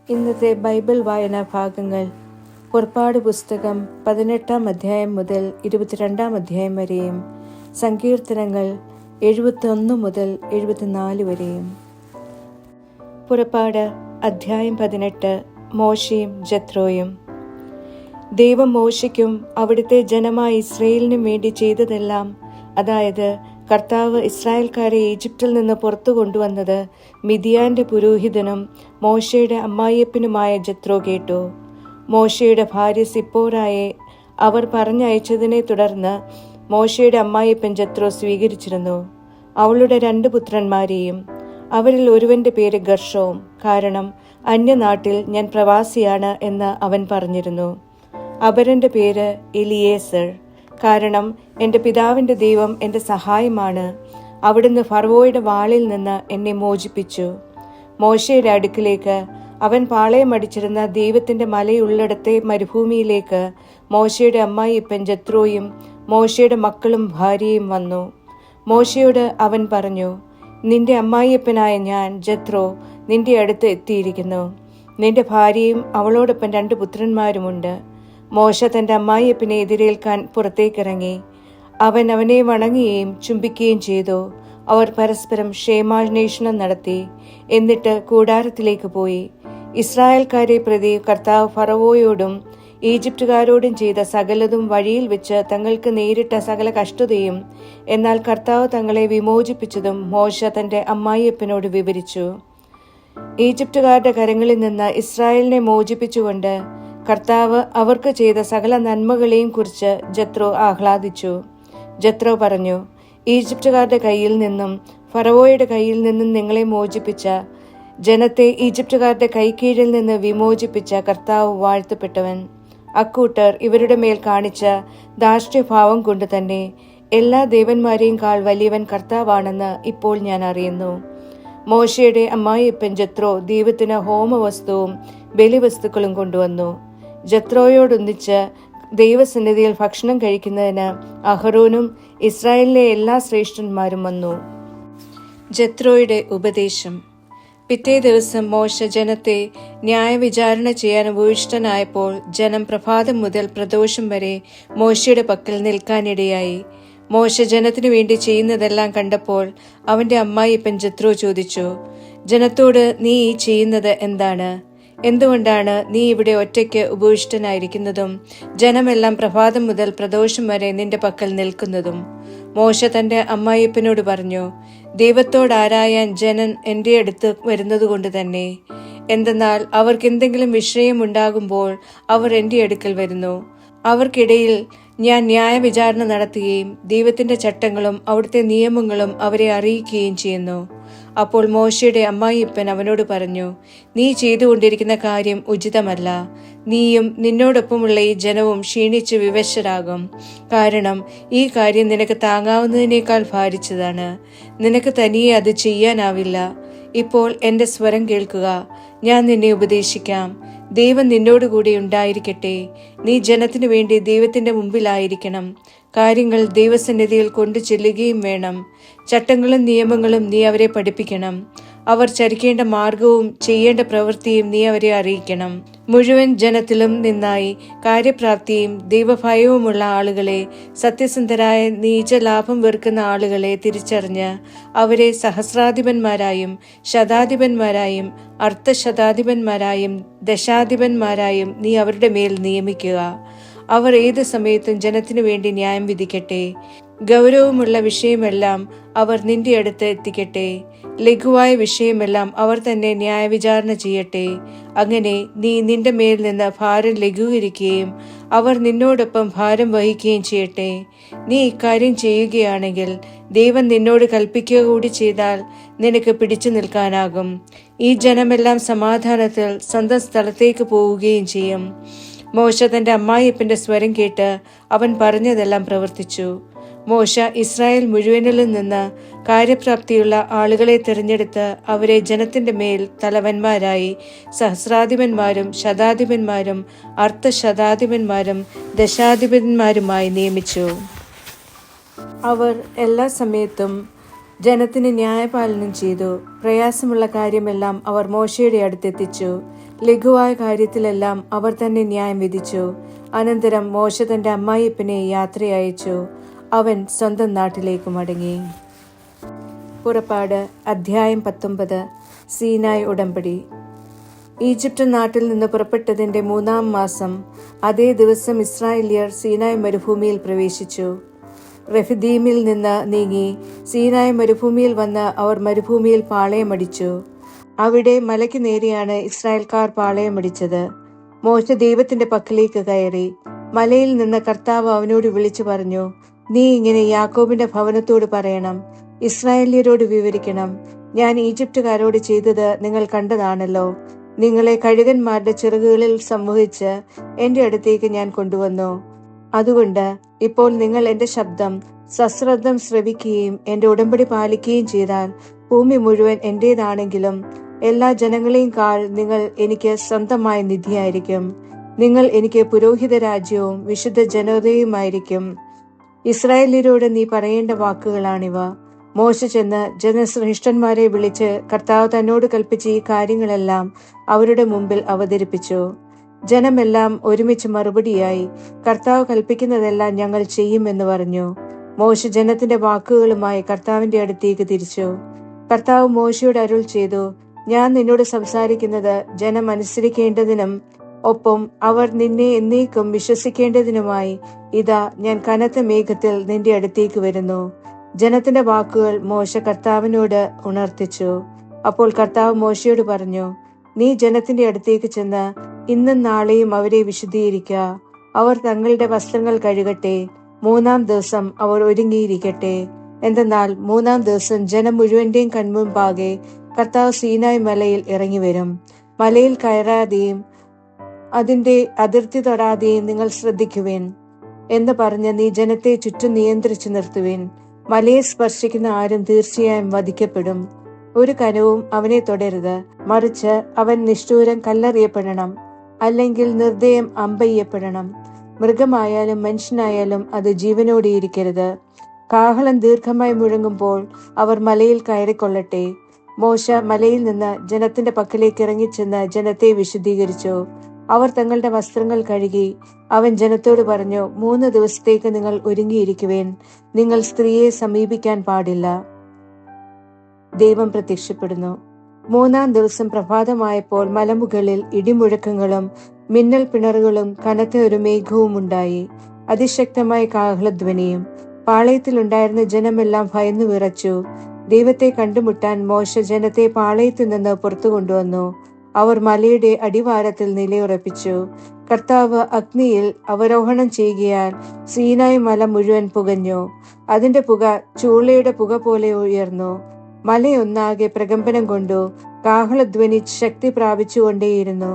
ഇന്നത്തെ ബൈബിൾ വായനാ ഭാഗങ്ങൾ പുറപ്പാട് പുസ്തകം 18-ാം അധ്യായം മുതൽ 22-ാം അധ്യായം വരെയും സങ്കീർത്തനങ്ങൾ 71 മുതൽ 74 വരെയും. പുറപ്പാട് അധ്യായം 18. മോശയും ജത്രോയും. ദൈവം മോശയ്ക്കും അവിടുത്തെ ജനമായ ഇസ്രായേലിനും വേണ്ടി ചെയ്തതെല്ലാം, അതായത് കർത്താവ് ഇസ്രായേൽക്കാരെ ഈജിപ്തിൽ നിന്ന് പുറത്തു കൊണ്ടുവന്നത് മിദിയാന്റെ പുരോഹിതനും മോശയുടെ അമ്മായിയപ്പനുമായ ജത്രോ കേട്ടു. മോശയുടെ ഭാര്യ സിപ്പോറായെ അവർ പറഞ്ഞയച്ചതിനെ തുടർന്ന് മോശയുടെ അമ്മായിയപ്പൻ ജത്രോ സ്വീകരിച്ചിരുന്നു. അവളുടെ 2 പുത്രന്മാരെയും. അവരിൽ ഒരുവന്റെ പേര് ഗർഷോം, കാരണം അന്യനാട്ടിൽ ഞാൻ പ്രവാസിയാണ് എന്ന് അവൻ പറഞ്ഞിരുന്നു. അപരന്റെ പേര് എലിയേസർ, കാരണം എൻ്റെ പിതാവിൻ്റെ ദൈവം എൻ്റെ സഹായമാണ്. അവിടുന്ന് ഫറവോയുടെ വാളിൽ നിന്ന് എന്നെ മോചിപ്പിച്ചു. മോശയുടെ അടുക്കിലേക്ക്, അവൻ പാളയമടിച്ചിരുന്ന ദൈവത്തിൻ്റെ മലയുള്ളിടത്തെ മരുഭൂമിയിലേക്ക്, മോശയുടെ അമ്മായിയപ്പൻ ജത്രോയും മോശയുടെ മക്കളും ഭാര്യയും വന്നു. മോശയോട് അവൻ പറഞ്ഞു, നിന്റെ അമ്മായിയപ്പനായ ഞാൻ ജത്രോ നിന്റെ അടുത്ത് എത്തിയിരിക്കുന്നു. നിന്റെ ഭാര്യയും അവളോടൊപ്പം 2 പുത്രന്മാരുമുണ്ട്. മോശ തൻ്റെ അമ്മായിയപ്പനെ എതിരേൽക്കാൻ പുറത്തേക്കിറങ്ങി. അവൻ അവനെ വണങ്ങുകയും ചുംബിക്കുകയും ചെയ്തു. അവർ പരസ്പരം ക്ഷേമാന്വേഷണം നടത്തി. എന്നിട്ട് കൂടാരത്തിലേക്ക് പോയി. ഇസ്രായേൽക്കാരെ പ്രതി കർത്താവ് ഫറവോയോടും ഈജിപ്തുകാരോടും ചെയ്ത സകലതും, വഴിയിൽ വെച്ച് തങ്ങൾക്ക് നേരിട്ട സകല കഷ്ടതയും, എന്നാൽ കർത്താവ് തങ്ങളെ വിമോചിപ്പിച്ചതും മോശ തൻ്റെ അമ്മായിയപ്പനോട് വിവരിച്ചു. ഈജിപ്തുകാരുടെ കരങ്ങളിൽ നിന്ന് ഇസ്രായേലിനെ മോചിപ്പിച്ചുകൊണ്ട് കർത്താവ് അവർക്ക് ചെയ്ത സകല നന്മകളെയും കുറിച്ച് ജത്രോ ആഹ്ലാദിച്ചു. ജത്രോ പറഞ്ഞു, ഈജിപ്തുകാരുടെ കയ്യിൽ നിന്നും ഫറവോയുടെ കയ്യിൽ നിന്നും നിങ്ങളെ മോചിപ്പിച്ച, ജനത്തെ ഈജിപ്തുകാരുടെ കൈക്കീഴിൽ നിന്ന് വിമോചിപ്പിച്ച കർത്താവ് വാഴ്ത്തപ്പെട്ടവൻ. അക്കൂട്ടർ ഇവരുടെ മേൽ കാണിച്ച ധാർഷ്ട്യഭാവം കൊണ്ട് തന്നെ എല്ലാ ദേവന്മാരെയും കാൾ വലിയവൻ കർത്താവാണെന്ന് ഇപ്പോൾ ഞാൻ അറിയുന്നു. മോശയുടെ അമ്മായിയപ്പൻ ജത്രോ ദൈവത്തിന് ഹോമവസ്തുവും ബലിവസ്തുക്കളും കൊണ്ടുവന്നു. ജത്രോയോടൊന്നിച്ച് ദൈവസന്നിധിയിൽ ഭക്ഷണം കഴിക്കുന്നതിന് അഹരോനും ഇസ്രായേലിലെ എല്ലാ ശ്രേഷ്ഠന്മാരും വന്നു. ജത്രോയുടെ ഉപദേശം. പിറ്റേ ദിവസം മോശ ജനത്തെ ന്യായവിചാരണ ചെയ്യാൻ ഉപവിഷ്ടനായപ്പോൾ ജനം പ്രഭാതം മുതൽ പ്രദോഷം വരെ മോശയുടെ പക്കൽ നിൽക്കാനിടയായി. മോശ ജനത്തിനു വേണ്ടി ചെയ്യുന്നതെല്ലാം കണ്ടപ്പോൾ അവന്റെ അമ്മായിയപ്പൻ ജത്രോ ചോദിച്ചു, ജനത്തോട് നീ ഈ ചെയ്യുന്നത് എന്താണ്? എന്തുകൊണ്ടാണ് നീ ഇവിടെ ഒറ്റയ്ക്ക് ഉപവിഷ്ടനായിരിക്കുന്നതും ജനമെല്ലാം പ്രഭാതം മുതൽ പ്രദോഷം വരെ നിന്റെ പക്കൽ നിൽക്കുന്നതും? മോശ തന്റെ അമ്മായിയപ്പനോട് പറഞ്ഞു, ദൈവത്തോടാരായാൻ ജനൻ എൻ്റെ അടുത്ത് വരുന്നതുകൊണ്ട് തന്നെ. എന്തെന്നാൽ അവർക്ക് എന്തെങ്കിലും വിഷയമുണ്ടാകുമ്പോൾ അവർ എൻ്റെ അടുക്കൽ വരുന്നു. അവർക്കിടയിൽ ഞാൻ ന്യായവിചാരണ നടത്തുകയും ദൈവത്തിന്റെ ചട്ടങ്ങളും അവിടുത്തെ നിയമങ്ങളും അവരെ അറിയിക്കുകയും ചെയ്യുന്നു. അപ്പോൾ മോശയുടെ അമ്മായിയപ്പൻ അവനോട് പറഞ്ഞു, നീ ചെയ്തുകൊണ്ടിരിക്കുന്ന കാര്യം ഉചിതമല്ല. നീയും നിന്നോടൊപ്പമുള്ള ഈ ജനവും ക്ഷീണിച്ച് വിവശരാകും. കാരണം ഈ കാര്യം നിനക്ക് താങ്ങാവുന്നതിനേക്കാൾ ഭാരിച്ചതാണ്. നിനക്ക് തനിയെ അത് ചെയ്യാനാവില്ല. ഇപ്പോൾ എൻ്റെ സ്വരം കേൾക്കുക, ഞാൻ നിന്നെ ഉപദേശിക്കാം. ദൈവം നിന്നോടുകൂടി ഉണ്ടായിരിക്കട്ടെ. നീ ജനത്തിനു വേണ്ടി ദൈവത്തിന്റെ മുമ്പിലായിരിക്കണം. കാര്യങ്ങൾ ദൈവസന്നിധിയിൽ കൊണ്ടു ചെല്ലുകയും വേണം. ചട്ടങ്ങളും നിയമങ്ങളും നീ അവരെ പഠിപ്പിക്കണം. അവർ ചരിക്കേണ്ട മാർഗവും ചെയ്യേണ്ട പ്രവൃത്തിയും നീ അവരെ അറിയിക്കണം. മുഴുവൻ ജനത്തിലും നിന്നായി കാര്യപ്രാപ്തിയും ദൈവഭയവുമുള്ള ആളുകളെ, സത്യസന്ധരായ നീചലാഭം വെറുക്കുന്ന ആളുകളെ തിരിച്ചറിഞ്ഞ് അവരെ സഹസ്രാധിപന്മാരായും ശതാധിപന്മാരായും അർദ്ധശതാധിപന്മാരായും ദശാധിപന്മാരായും നീ അവരുടെ മേൽ നിയമിക്കുക. അവർ ഏത് സമയത്തും ജനത്തിനു വേണ്ടി ന്യായം വിധിക്കട്ടെ. ഗൗരവമുള്ള വിഷയമെല്ലാം അവർ നിന്റെ അടുത്ത് എത്തിക്കട്ടെ. ലഘുവായ വിഷയമെല്ലാം അവർ തന്നെ ന്യായവിചാരണ ചെയ്യട്ടെ. അങ്ങനെ നീ നിന്റെ മേൽ നിന്ന് ഭാരം ലഘൂകരിക്കുകയും അവർ നിന്നോടൊപ്പം ഭാരം വഹിക്കുകയും ചെയ്യട്ടെ. നീ ഇക്കാര്യം ചെയ്യുകയാണെങ്കിൽ ദൈവം നിന്നോട് കൽപ്പിക്കുക കൂടി ചെയ്താൽ നിനക്ക് പിടിച്ചു നിൽക്കാനാകും. ഈ ജനമെല്ലാം സമാധാനത്തിൽ സ്വന്തം സ്ഥലത്തേക്ക് പോവുകയും ചെയ്യും. മോശ തന്റെ അമ്മായിയപ്പന്റെ സ്വരം കേട്ട് അവൻ പറഞ്ഞതെല്ലാം പ്രവർത്തിച്ചു. മോശ ഇസ്രായേൽ മുഴുവനിലും നിന്ന് കാര്യപ്രാപ്തിയുള്ള ആളുകളെ തിരഞ്ഞെടുത്ത് അവരെ ജനത്തിന്റെ മേൽ തലവന്മാരായി സഹസ്രാധിപന്മാരും ശതാധിപന്മാരും അർദ്ധശതാധിപന്മാരും ദശാധിപന്മാരുമായി നിയമിച്ചു. അവർ എല്ലാ സമയത്തും ജനത്തിന് ന്യായപാലനം ചെയ്തു. പ്രയാസമുള്ള കാര്യമെല്ലാം അവർ മോശയുടെ അടുത്തെത്തിച്ചു. ലഘുവായ കാര്യത്തിലെല്ലാം അവർ തന്നെ ന്യായം വിധിച്ചു. അനന്തരം മോശ തന്റെ അമ്മായിയപ്പനെ യാത്രയയച്ചു. അവൻ സ്വന്തം നാട്ടിലേക്ക് മടങ്ങി. പുറപ്പാട് അധ്യായം 19. സീനായ് ഉടമ്പടി. ഈജിപ്റ്റ് നാട്ടിൽ നിന്ന് പുറപ്പെട്ടതിന്റെ 3-ാം മാസം അതേ ദിവസം ഇസ്രായേല്യർ സീനായ് മരുഭൂമിയിൽ പ്രവേശിച്ചു. റെഫിദീമിൽ നിന്ന് നീങ്ങി സീനായ് മരുഭൂമിയിൽ വന്ന് അവർ മരുഭൂമിയിൽ പാളയമടിച്ചു. അവിടെ മലയ്ക്ക് നേരെയാണ് ഇസ്രായേൽക്കാർ പാളയമടിച്ചത്. മോശ ദൈവത്തിന്റെ പക്കലേക്ക് കയറി. മലയിൽ നിന്ന് കർത്താവ് അവനോട് വിളിച്ചു പറഞ്ഞു, നീ ഇങ്ങനെ യാക്കോബിന്റെ ഭവനത്തോട് പറയണം, ഇസ്രായേല്യരോട് വിവരിക്കണം, ഞാൻ ഈജിപ്തുകാരോട് ചെയ്തത് നിങ്ങൾ കണ്ടതാണല്ലോ. നിങ്ങളെ കഴുകന്മാരുടെ ചിറകുകളിൽ സംവഹിച്ച് എന്റെ അടുത്തേക്ക് ഞാൻ കൊണ്ടുവന്നു. അതുകൊണ്ട് ഇപ്പോൾ നിങ്ങൾ എന്റെ ശബ്ദം സശ്രദ്ധം ശ്രവിക്കുകയും എന്റെ ഉടമ്പടി പാലിക്കുകയും ചെയ്താൽ ഭൂമി മുഴുവൻ എന്റേതാണെങ്കിലും എല്ലാ ജനങ്ങളെയും കാൾ നിങ്ങൾ എനിക്ക് സ്വന്തമായ നിധിയായിരിക്കും. നിങ്ങൾ എനിക്ക് പുരോഹിത രാജ്യവും വിശുദ്ധ ജനതയുമായിരിക്കും. ഇസ്രായേല്യരോട് നീ പറയേണ്ട വാക്കുകളാണിവ. മോശ ചെന്ന് ജനശ്രേഷ്ഠന്മാരെ വിളിച്ച് കർത്താവ് തന്നോട് കൽപ്പിച്ച ഈ കാര്യങ്ങളെല്ലാം അവരുടെ മുമ്പിൽ അവതരിപ്പിച്ചു. ജനമെല്ലാം ഒരുമിച്ച് മറുപടിയായി, കർത്താവ് കൽപ്പിക്കുന്നതെല്ലാം ഞങ്ങൾ ചെയ്യുമെന്ന് പറഞ്ഞു. മോശ ജനത്തിന്റെ വാക്കുകളുമായി കർത്താവിന്റെ അടുത്തേക്ക് തിരിച്ചു. കർത്താവ് മോശയോട് അരുൾ ചെയ്തു, ഞാൻ നിന്നോട് സംസാരിക്കുന്നത് ജനം അനുസരിക്കേണ്ടതിനും ഒപ്പം അവർ നിന്നെ എന്നേക്കും വിശ്വസിക്കേണ്ടതിനുമായി ഇതാ ഞാൻ കനത്ത മേഘത്തിൽ നിന്റെ അടുത്തേക്ക് വരുന്നു. ജനത്തിന്റെ വാക്കുകൾ മോശ കർത്താവിനോട് ഉണർത്തിച്ചു. അപ്പോൾ കർത്താവ് മോശയോട് പറഞ്ഞു, നീ ജനത്തിന്റെ അടുത്തേക്ക് ചെന്ന് ഇന്നും നാളെയും അവരെ വിശുദ്ധീകരിക്കുക. അവർ തങ്ങളുടെ വസ്ത്രങ്ങൾ കഴുകട്ടെ. 3-ാം ദിവസം അവർ ഒരുങ്ങിയിരിക്കട്ടെ. എന്തെന്നാൽ 3-ാം ദിവസം ജനം മുഴുവന്റെയും കൺമുമ്പാകെ കർത്താവ് സീനായ് മലയിൽ ഇറങ്ങി വരും. മലയിൽ കയറാതെയും അതിന്റെ അതിർത്തി തൊടാതെയും നിങ്ങൾ ശ്രദ്ധിക്കുവിൻ എന്ന് പറഞ്ഞ് നീ ജനത്തെ ചുറ്റും നിയന്ത്രിച്ചു നിർത്തുവിൻ. മലയെ സ്പർശിക്കുന്ന ആരും തീർച്ചയായും വധിക്കപ്പെടും. ഒരു കനവും അവനെ തൊടരുത്. മറിച്ച് അവൻ നിഷ്ഠൂരം കല്ലെറിയപ്പെടണം, അല്ലെങ്കിൽ നിർദ്ദയം അമ്പെയ്യപ്പെടണം. മൃഗമായാലും മനുഷ്യനായാലും അത് ജീവനോടെ ഇരിക്കരുത്. കാഹളം ദീർഘമായി മുഴങ്ങുമ്പോൾ അവർ മലയിൽ കയറിക്കൊള്ളട്ടെ. മോശ മലയിൽ നിന്ന് ജനത്തിന്റെ പക്കലേക്ക് ഇറങ്ങിച്ചെന്ന് ജനത്തെ വിശുദ്ധീകരിച്ചു. അവർ തങ്ങളുടെ വസ്ത്രങ്ങൾ കഴുകി. അവൻ ജനത്തോട് പറഞ്ഞു, 3 ദിവസത്തേക്ക് നിങ്ങൾ ഒരുങ്ങിയിരിക്കുവേൻ. നിങ്ങൾ സ്ത്രീയെ സമീപിക്കാൻ പാടില്ല. ദൈവം പ്രത്യക്ഷപ്പെടുന്നു. 3-ാം ദിവസം പ്രഭാതമായപ്പോൾ മലമുകളിൽ ഇടിമുഴക്കങ്ങളും മിന്നൽ പിണറുകളും കനത്ത ഒരു മേഘവും ഉണ്ടായി. അതിശക്തമായ കാഹളധ്വനിയും. പാളയത്തിലുണ്ടായിരുന്ന ജനമെല്ലാം ഭയന്നു വിറച്ചു. ദൈവത്തെ കണ്ടുമുട്ടാൻ മോശ ജനത്തെ പാളയത്തിൽ നിന്ന് പുറത്തു കൊണ്ടുവന്നു. അവർ മലയുടെ അടിവാരത്തിൽ നിലയുറപ്പിച്ചു. കർത്താവ് അഗ്നിയിൽ അവരോഹണം ചെയ്യുകയാൽ സീനായ് മല മുഴുവൻ പുകഞ്ഞു. അതിന്റെ പുക ചൂളയുടെ പുക പോലെ ഉയർന്നു. മലയൊന്നാകെ പ്രകമ്പനം കൊണ്ടു. കാഹളധ്വനി ശക്തി പ്രാപിച്ചുകൊണ്ടേയിരുന്നു.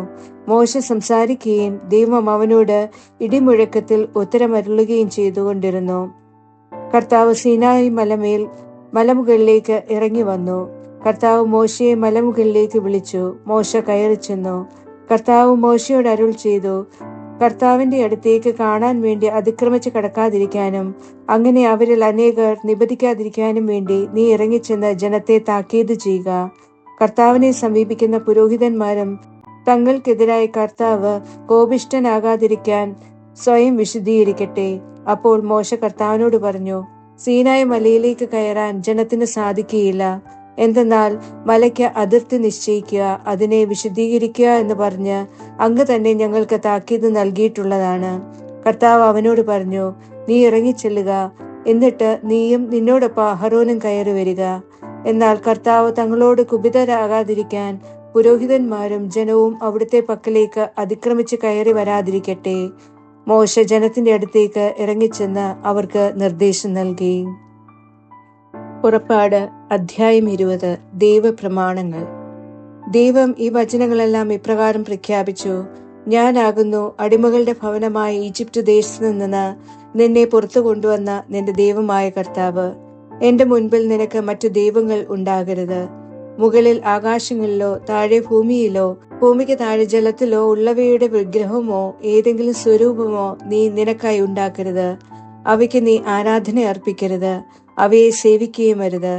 മോശ സംസാരിക്കുകയും ദൈവം അവനോട് ഇടിമുഴക്കത്തിൽ ഉത്തരമരുളുകയും ചെയ്തുകൊണ്ടിരുന്നു. കർത്താവ് സീനായ് മലമുകളിലേക്ക് ഇറങ്ങി വന്നു. കർത്താവ് മോശയെ മലമുകളിലേക്ക് വിളിച്ചു. മോശ കയറി ചെന്നു. കർത്താവ് മോശയോട് അരുൾ ചെയ്തു, കർത്താവിന്റെ അടുത്തേക്ക് കാണാൻ വേണ്ടി അതിക്രമിച്ച് കടക്കാതിരിക്കാനും അങ്ങനെ അവരിൽ അനേകർ നിബന്ധിക്കാതിരിക്കാനും വേണ്ടി നീ ഇറങ്ങിച്ചെന്ന് ജനത്തെ താക്കീത് ചെയ്യുക. കർത്താവിനെ സമീപിക്കുന്ന പുരോഹിതന്മാരും തങ്ങൾക്കെതിരായി കർത്താവ് കോപിഷ്ഠനാകാതിരിക്കാൻ സ്വയം വിശുദ്ധീകരിക്കട്ടെ. അപ്പോൾ മോശ കർത്താവിനോട് പറഞ്ഞു, സീനായ് മലയിലേക്ക് കയറാൻ ജനത്തിന് സാധിക്കുകയില്ല. എന്തെന്നാൽ മലയ്ക്ക് അതിർത്തി നിശ്ചയിക്കുക, അതിനെ വിശുദ്ധീകരിക്കുക എന്ന് പറഞ്ഞ് അങ്ങ് തന്നെ ഞങ്ങൾക്ക് താക്കീത് നൽകിയിട്ടുള്ളതാണ്. കർത്താവ് അവനോട് പറഞ്ഞു, നീ ഇറങ്ങിച്ചെല്ലുക, എന്നിട്ട് നീയും നിന്നോടൊപ്പം അഹരോനും കയറി വരിക. എന്നാൽ കർത്താവ് തങ്ങളോട് കുപിതരാകാതിരിക്കാൻ പുരോഹിതന്മാരും ജനവും അവിടുത്തെ പക്കലേക്ക് അതിക്രമിച്ച് കയറി വരാതിരിക്കട്ടെ. മോശ ജനത്തിന്റെ അടുത്തേക്ക് ഇറങ്ങിച്ചെന്ന് അവർക്ക് നിർദ്ദേശം നൽകി. പുറപ്പാട് അധ്യായം 20. ദൈവപ്രമാണങ്ങൾ. ദൈവം ഈ വചനങ്ങളെല്ലാം ഇപ്രകാരം പ്രഖ്യാപിച്ചു. ഞാനാകുന്നു അടിമകളുടെ ഭവനമായ ഈജിപ്റ്റ് ദേശത്ത് നിന്ന് നിന്നെ പുറത്തു കൊണ്ടുവന്ന നിന്റെ ദൈവമായ കർത്താവ്. എന്റെ മുൻപിൽ നിനക്ക് മറ്റു ദൈവങ്ങൾ ഉണ്ടാകരുത്. മുകളിൽ ആകാശങ്ങളിലോ താഴെ ഭൂമിയിലോ ഭൂമിക്ക് താഴെ ജലത്തിലോ ഉള്ളവയുടെ വിഗ്രഹമോ ഏതെങ്കിലും സ്വരൂപമോ നീ നിനക്കായി ഉണ്ടാക്കരുത്. അവയ്ക്ക് നീ ആരാധന അർപ്പിക്കരുത്. അവയെ സേവിക്കുകയും അരുത്.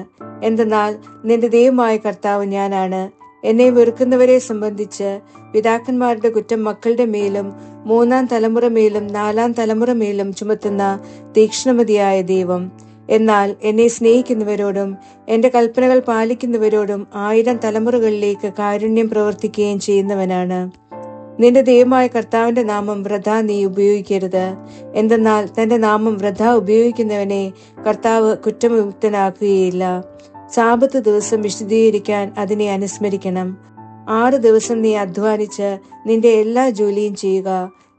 എന്തെന്നാൽ നിന്റെ ദൈവമായ കർത്താവ് ഞാനാണ്. എന്നെ വെറുക്കുന്നവരെ സംബന്ധിച്ച് പിതാക്കന്മാരുടെ കുറ്റം മക്കളുടെ മേലും 3-ാം തലമുറ മേലും 4-ാം തലമുറ മേലും ചുമത്തുന്ന തീക്ഷ്ണമതിയായ ദൈവം. എന്നാൽ എന്നെ സ്നേഹിക്കുന്നവരോടും എന്റെ കൽപ്പനകൾ പാലിക്കുന്നവരോടും 1000 തലമുറകളിലേക്ക് കാരുണ്യം പ്രവർത്തിക്കുകയും ചെയ്യുന്നവനാണ്. നിന്റെ ദൈവമായ കർത്താവിന്റെ നാമം വൃഥാ നീ ഉപയോഗിക്കരുത്. എന്തെന്നാൽ തന്റെ നാമം വൃഥാ ഉപയോഗിക്കുന്നവനെ കർത്താവ് കുറ്റമുക്തനാക്കുകയില്ല. സാബത്ത് ദിവസം വിശദീകരിക്കാൻ അതിനെ അനുസ്മരിക്കണം. 6 ദിവസം നീ അധ്വാനിച്ച് നിന്റെ എല്ലാ ജോലിയും ചെയ്യുക.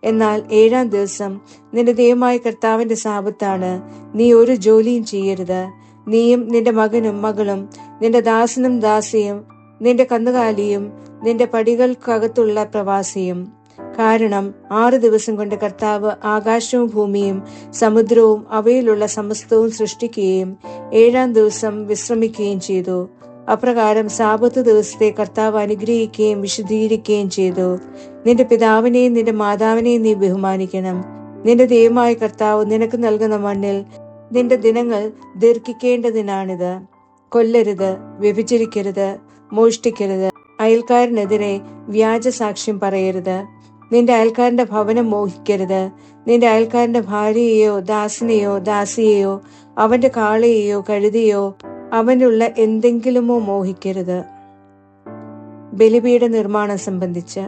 എന്നാൽ 7-ാം ദിവസം നിന്റെ ദൈവമായ കർത്താവിന്റെ സാബത്താണ്. നീ ഒരു ജോലിയും ചെയ്യരുത്. നീയും നിന്റെ മകനും മകളും, നിന്റെ ദാസനും ദാസിയും, നിന്റെ കന്നുകാലിയും, നിന്റെ പടികൾക്കകത്തുള്ള പ്രവാസിയും. കാരണം 6 ദിവസം കൊണ്ട് കർത്താവ് ആകാശവും ഭൂമിയും സമുദ്രവും അവയിലുള്ള സമസ്തവും സൃഷ്ടിക്കുകയും 7-ാം ദിവസം വിശ്രമിക്കുകയും ചെയ്തു. അപ്രകാരം സാബത്ത് ദിവസത്തെ കർത്താവ് അനുഗ്രഹിക്കുകയും വിശുദ്ധീകരിക്കുകയും ചെയ്തു. നിന്റെ പിതാവിനെയും നിന്റെ മാതാവിനെയും നീ ബഹുമാനിക്കണം. നിന്റെ ദൈവമായ കർത്താവ് നിനക്ക് നൽകുന്ന മണ്ണിൽ നിന്റെ ദിനങ്ങൾ ദീർഘിക്കേണ്ടതിനാണിത്. കൊല്ലരുത്, വ്യഭിചരിക്കരുത്, മോഷ്ടിക്കരുത്, അയൽക്കാരനെതിരെ വ്യാജ സാക്ഷ്യം പറയരുത്, നിന്റെ അയൽക്കാരന്റെ ഭവനം മോഹിക്കരുത്, നിന്റെ അയൽക്കാരന്റെ ഭാര്യയെയോ ദാസനെയോ ദാസിയെയോ അവന്റെ കാളയെയോ കഴുതിയോ അവനുള്ള എന്തെങ്കിലുമോ മോഹിക്കരുത്. ബലിപീഠ നിർമ്മാണം സംബന്ധിച്ച്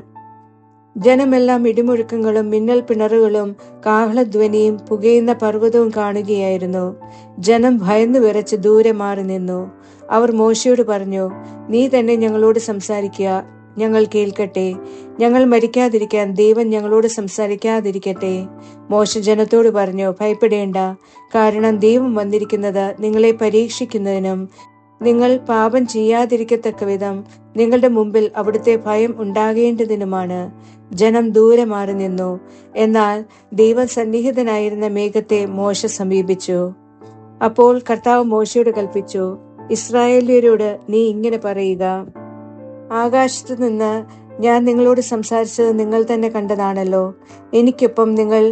ജനമെല്ലാം ഇടിമുഴക്കങ്ങളും മിന്നൽ പിണറുകളും കാഹളധ്വനിയും പുകയുന്ന പർവ്വതവും കാണുകയായിരുന്നു. ജനം ഭയന്നു വിറച്ച് ദൂരെ മാറി നിന്നു. അവർ മോശയോട് പറഞ്ഞു, നീ തന്നെ ഞങ്ങളോട് സംസാരിക്കുക, ഞങ്ങൾ കേൾക്കട്ടെ. ഞങ്ങൾ മരിക്കാതിരിക്കാൻ ദൈവം ഞങ്ങളോട് സംസാരിക്കാതിരിക്കട്ടെ. മോശ ജനത്തോട് പറഞ്ഞു, ഭയപ്പെടേണ്ട. കാരണം ദൈവം വന്നിരിക്കുന്നത് നിങ്ങളെ പരീക്ഷിക്കുന്നതിനും നിങ്ങൾ പാപം ചെയ്യാതിരിക്കത്തക്ക വിധം നിങ്ങളുടെ മുമ്പിൽ അവിടുത്തെ ഭയം ഉണ്ടാകേണ്ടതിനുമാണ്. ജനം ദൂരെ മാറി നിന്നു. എന്നാൽ ദൈവം സന്നിഹിതനായിരുന്ന മേഘത്തെ മോശ സമീപിച്ചു. അപ്പോൾ കർത്താവ് മോശയോട് കൽപ്പിച്ചു, ഇസ്രായേല്യരോട് നീ ഇങ്ങനെ പറയുക, ആകാശത്തു നിന്ന് ഞാൻ നിങ്ങളോട് സംസാരിച്ചത് നിങ്ങൾ തന്നെ കണ്ടതാണല്ലോ. എനിക്കൊപ്പം നിങ്ങൾ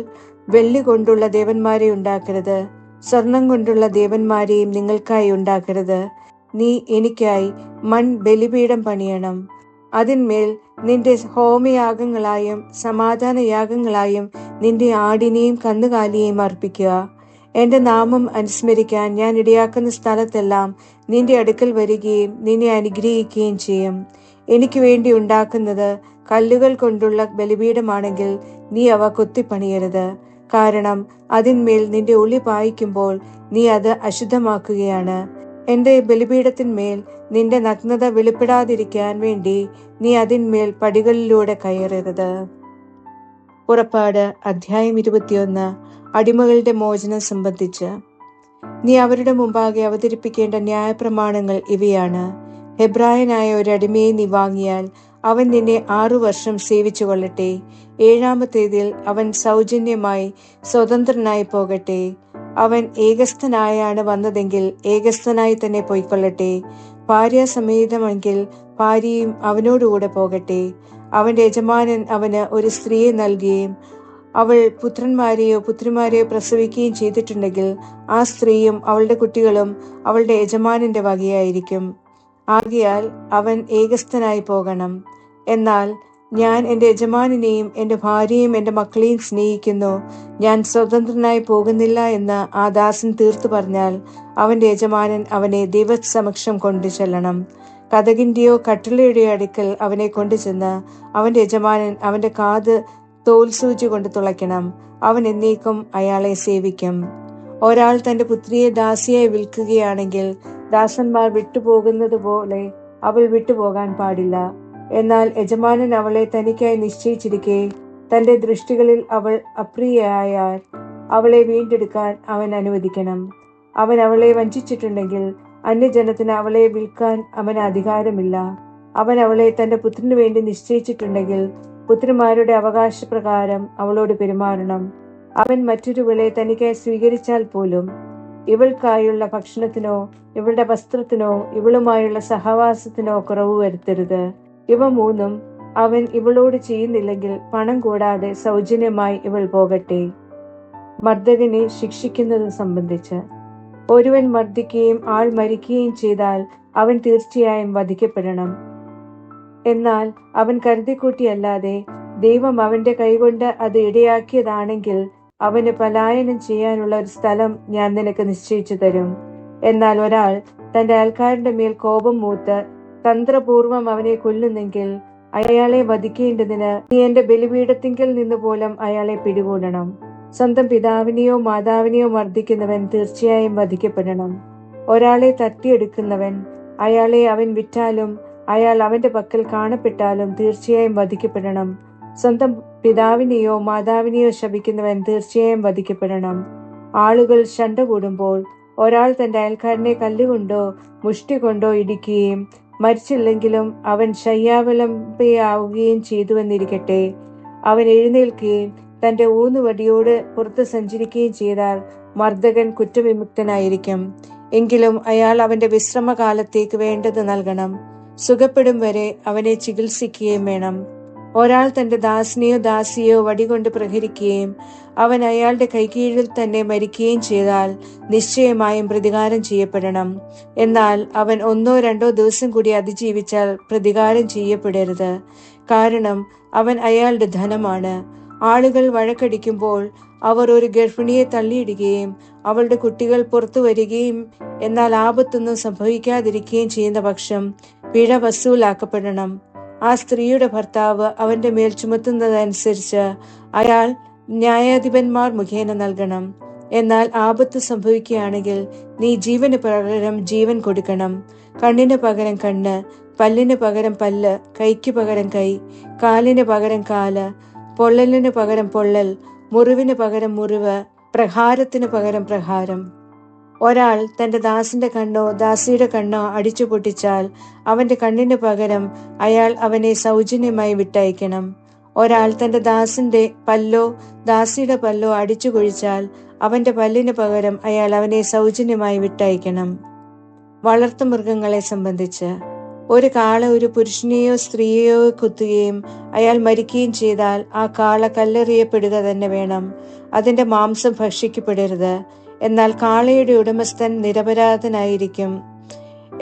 വെള്ളി കൊണ്ടുള്ള ദേവന്മാരെ ഉണ്ടാക്കരുത്, സ്വർണം കൊണ്ടുള്ള ദേവന്മാരെയും നിങ്ങൾക്കായി ഉണ്ടാക്കരുത്. നീ എനിക്കായി ബലിപീഠം പണിയണം. അതിന്മേൽ നിന്റെ ഹോമയാഗങ്ങളായും സമാധാന യാഗങ്ങളായും നിന്റെ ആടിനെയും കന്നുകാലിയെയും അർപ്പിക്കുക. എന്റെ നാമം അനുസ്മരിക്കാൻ ഞാൻ ഇടയാക്കുന്ന സ്ഥലത്തെല്ലാം നിന്റെ അടുക്കൽ വരികയും നിന്നെ അനുഗ്രഹിക്കുകയും ചെയ്യും. എനിക്ക് വേണ്ടി ഉണ്ടാക്കുന്നത് കല്ലുകൾ കൊണ്ടുള്ള ബലിപീഠമാണെങ്കിൽ നീ അവ കൊത്തിപ്പണിയരുത്. കാരണം അതിന്മേൽ നിന്റെ ഉളി പായിക്കുമ്പോൾ നീ അത് അശുദ്ധമാക്കുകയാണ്. എന്റെ ബലിപീഠത്തിന്മേൽ നിന്റെ നഗ്നത വെളിപ്പെടാതിരിക്കാൻ വേണ്ടി നീ അതിന്മേൽ പടികളിലൂടെ കയറരുത്. പുറപ്പാട് അധ്യായം 21. അടിമകളുടെ മോചനം സംബന്ധിച്ച് നീ അവരുടെ മുമ്പാകെ അവതരിപ്പിക്കേണ്ട ന്യായപ്രമാണങ്ങൾ ഇവയാണ്. ഹെബ്രായനായ ഒരടിമയെ നീ വാങ്ങിയാൽ അവൻ നിന്നെ 6 വർഷം സേവിച്ചു കൊള്ളട്ടെ. 7-ാമത്തേതിൽ അവൻ സൗജന്യമായി സ്വതന്ത്രനായി പോകട്ടെ. അവൻ ഏകസ്ഥനായാണ് വന്നതെങ്കിൽ ഏകസ്ഥനായി തന്നെ പോയിക്കൊള്ളട്ടെ. ഭാര്യാസമേതമെങ്കിൽ ഭാര്യയും അവനോടുകൂടെ പോകട്ടെ. അവന്റെ യജമാനൻ അവന് ഒരു സ്ത്രീയെ നൽകുകയും അവൾ പുത്രന്മാരെയോ പുത്രിമാരെയോ പ്രസവിക്കുകയും ചെയ്തിട്ടുണ്ടെങ്കിൽ ആ സ്ത്രീയും അവളുടെ കുട്ടികളും അവളുടെ യജമാനന്റെ വകയായിരിക്കും. ആകയാൽ അവൻ ഏകസ്ഥനായി പോകണം. എന്നാൽ ഞാൻ എന്റെ യജമാനെയും എന്റെ ഭാര്യയും എന്റെ മക്കളെയും സ്നേഹിക്കുന്നു, ഞാൻ സ്വതന്ത്രനായി പോകുന്നില്ല എന്ന് ആ ദാസൻ തീർത്തു പറഞ്ഞാൽ അവന്റെ യജമാനൻ അവനെ ദൈവസമക്ഷം കൊണ്ടു ചെല്ലണം. കതകിന്റെയോ കട്ടിളയുടെയോ അടുക്കൽ അവനെ കൊണ്ടുചെന്ന് അവന്റെ യജമാനൻ അവന്റെ കാത് തോൽസൂചി കൊണ്ട് തുളയ്ക്കണം. അവൻ എന്നേക്കും അയാളെ സേവിക്കും. ഒരാൾ തന്റെ പുത്രിയെ ദാസിയായി വിൽക്കുകയാണെങ്കിൽ ദാസന്മാർ വിട്ടുപോകുന്നത് പോലെ അവൾ വിട്ടുപോകാൻ പാടില്ല. എന്നാൽ യജമാനൻ അവളെ തനിക്കായി നിശ്ചയിച്ചിരിക്കെ തന്റെ ദൃഷ്ടികളിൽ അവൾ അപ്രിയയായാൽ അവളെ വീണ്ടെടുക്കാൻ അവൻ അനുവദിക്കണം. അവൻ അവളെ വഞ്ചിച്ചിട്ടുണ്ടെങ്കിൽ അന്യജനത്തിന് അവളെ വിൽക്കാൻ അവന് അധികാരമില്ല. അവൻ അവളെ തന്റെ പുത്രന് വേണ്ടി നിശ്ചയിച്ചിട്ടുണ്ടെങ്കിൽ പുത്രിമാരുടെ അവകാശപ്രകാരം അവളോട് പെരുമാറണം. അവൻ മറ്റൊരുവളെ തനിക്കായി സ്വീകരിച്ചാൽ പോലും ഇവൾക്കായുള്ള ഭക്ഷണത്തിനോ ഇവളുടെ വസ്ത്രത്തിനോ ഇവളുമായുള്ള സഹവാസത്തിനോ കുറവ് വരുത്തരുത്. ഇവ മൂന്നും അവൻ ഇവളോട് ചെയ്യുന്നില്ലെങ്കിൽ പണം കൂടാതെ സൗജന്യമായി ഇവൾ പോകട്ടെ. മർദ്ദകനെ ശിക്ഷിക്കുന്നത് സംബന്ധിച്ച് ഒരുവൻ മർദ്ദിക്കുകയും ആൾ മരിക്കുകയും ചെയ്താൽ അവൻ തീർച്ചയായും വധിക്കപ്പെടണം. എന്നാൽ അവൻ കരുതിക്കൂട്ടിയല്ലാതെ ദൈവം അവന്റെ കൈകൊണ്ട് അത് ഇടയാക്കിയതാണെങ്കിൽ അവന് പലായനം ചെയ്യാനുള്ള ഒരു സ്ഥലം ഞാൻ നിനക്ക് നിശ്ചയിച്ചു തരും. എന്നാൽ ഒരാൾ തന്റെ അയൽക്കാരന്റെ മേൽ കോപം മൂത്ത് തന്ത്രപൂർവം അവനെ കൊല്ലുന്നെങ്കിൽ അയാളെ വധിക്കേണ്ടതിന് നീ എന്റെ ബലിപീഠത്തിങ്കൽ നിന്ന് പോലും അയാളെ പിടികൂടണം. സ്വന്തം പിതാവിനെയോ മാതാവിനെയോ മർദ്ദിക്കുന്നവൻ തീർച്ചയായും വധിക്കപ്പെടണം. ഒരാളെ തട്ടിയെടുക്കുന്നവൻ അയാളെ അവൻ വിറ്റാലും അയാൾ അവന്റെ പക്കൽ കാണപ്പെട്ടാലും തീർച്ചയായും വധിക്കപ്പെടണം. സ്വന്തം പിതാവിനെയോ മാതാവിനെയോ ശപിക്കുന്നവൻ തീർച്ചയായും വധിക്കപ്പെടണം. ആളുകൾ ശണ്ട കൂടുമ്പോൾ ഒരാൾ തന്റെ അയൽക്കാരനെ കല്ലുകൊണ്ടോ മുഷ്ടി കൊണ്ടോ ഇടിക്കുകയും മരിച്ചില്ലെങ്കിലും അവൻ ശയ്യാവലംബയാവുകയും ചെയ്തുവെന്നിരിക്കട്ടെ, അവൻ എഴുന്നേൽക്കുകയും തന്റെ ഊന്നുവടിയോട് പുറത്ത് സഞ്ചരിക്കുകയും ചെയ്താൽ മർദ്ദകൻ കുറ്റവിമുക്തനായിരിക്കും. എങ്കിലും അയാൾ അവന്റെ വിശ്രമകാലത്തേക്ക് വേണ്ടത് നൽകണം. സുഖപ്പെടും വരെ അവനെ ചികിത്സിക്കുകയും വേണം. ഒരാൾ തന്റെ ദാസനെയോ ദാസിയോ വടികൊണ്ട് പ്രഹരിക്കുകയും അവൻ അയാളുടെ കൈകീഴിൽ തന്നെ മരിക്കുകയും ചെയ്താൽ നിശ്ചയമായും പ്രതികാരം ചെയ്യപ്പെടണം. എന്നാൽ അവൻ 1 or 2 ദിവസം കൂടി അതിജീവിച്ചാൽ പ്രതികാരം ചെയ്യപ്പെടരുത്. കാരണം അവൻ അയാളുടെ ധനമാണ്. ആളുകൾ വഴക്കടിക്കുമ്പോൾ അവർ ഒരു ഗർഭിണിയെ തള്ളിയിടുകയും അവളുടെ കുട്ടികൾ പുറത്തു വരികയും എന്നാൽ ആപത്തൊന്നും സംഭവിക്കാതിരിക്കുകയും ചെയ്യുന്ന പക്ഷം പിഴ വസൂലാക്കപ്പെടണം. ആ സ്ത്രീയുടെ ഭർത്താവ് അവന്റെ മേൽ ചുമത്തുന്നതനുസരിച്ച് അയാൾ ന്യായാധിപന്മാർ മുഖേന നൽകണം. എന്നാൽ ആപത്ത് സംഭവിക്കുകയാണെങ്കിൽ നീ ജീവന് പകരം ജീവൻ കൊടുക്കണം. കണ്ണിന് പകരം കണ്ണ്, പല്ലിന് പകരം പല്ല്, കൈക്ക് പകരം കൈ, കാലിന് പകരം കാല്, പൊള്ളലിന് പകരം പൊള്ളൽ, മുറിവിന് പകരം മുറിവ്, പ്രഹാരത്തിന് പകരം പ്രഹാരം. ഒരാൾ തന്റെ ദാസന്റെ കണ്ണോ ദാസിയുടെ കണ്ണോ അടിച്ചു പൊട്ടിച്ചാൽ അവന്റെ കണ്ണിന് പകരം അയാൾ അവനെ സൗജന്യമായി വിട്ടയക്കണം. ഒരാൾ തന്റെ ദാസന്റെ പല്ലോ ദാസിയുടെ പല്ലോ അടിച്ചു കൊഴിച്ചാൽ അവന്റെ പല്ലിന് പകരം അയാൾ അവനെ സൗജന്യമായി വിട്ടയക്കണം. വളർത്തുമൃഗങ്ങളെ സംബന്ധിച്ച് ഒരു കാള ഒരു പുരുഷനെയോ സ്ത്രീയെയോ കുത്തുകയും അയാൾ മരിക്കുകയും ചെയ്താൽ ആ കാള കല്ലെറിയപ്പെടുക തന്നെ വേണം. അതിന്റെ മാംസം ഭക്ഷിക്കപ്പെടരുത്. എന്നാൽ കാളയുടെ ഉടമസ്ഥൻ നിരപരാധനായിരിക്കും.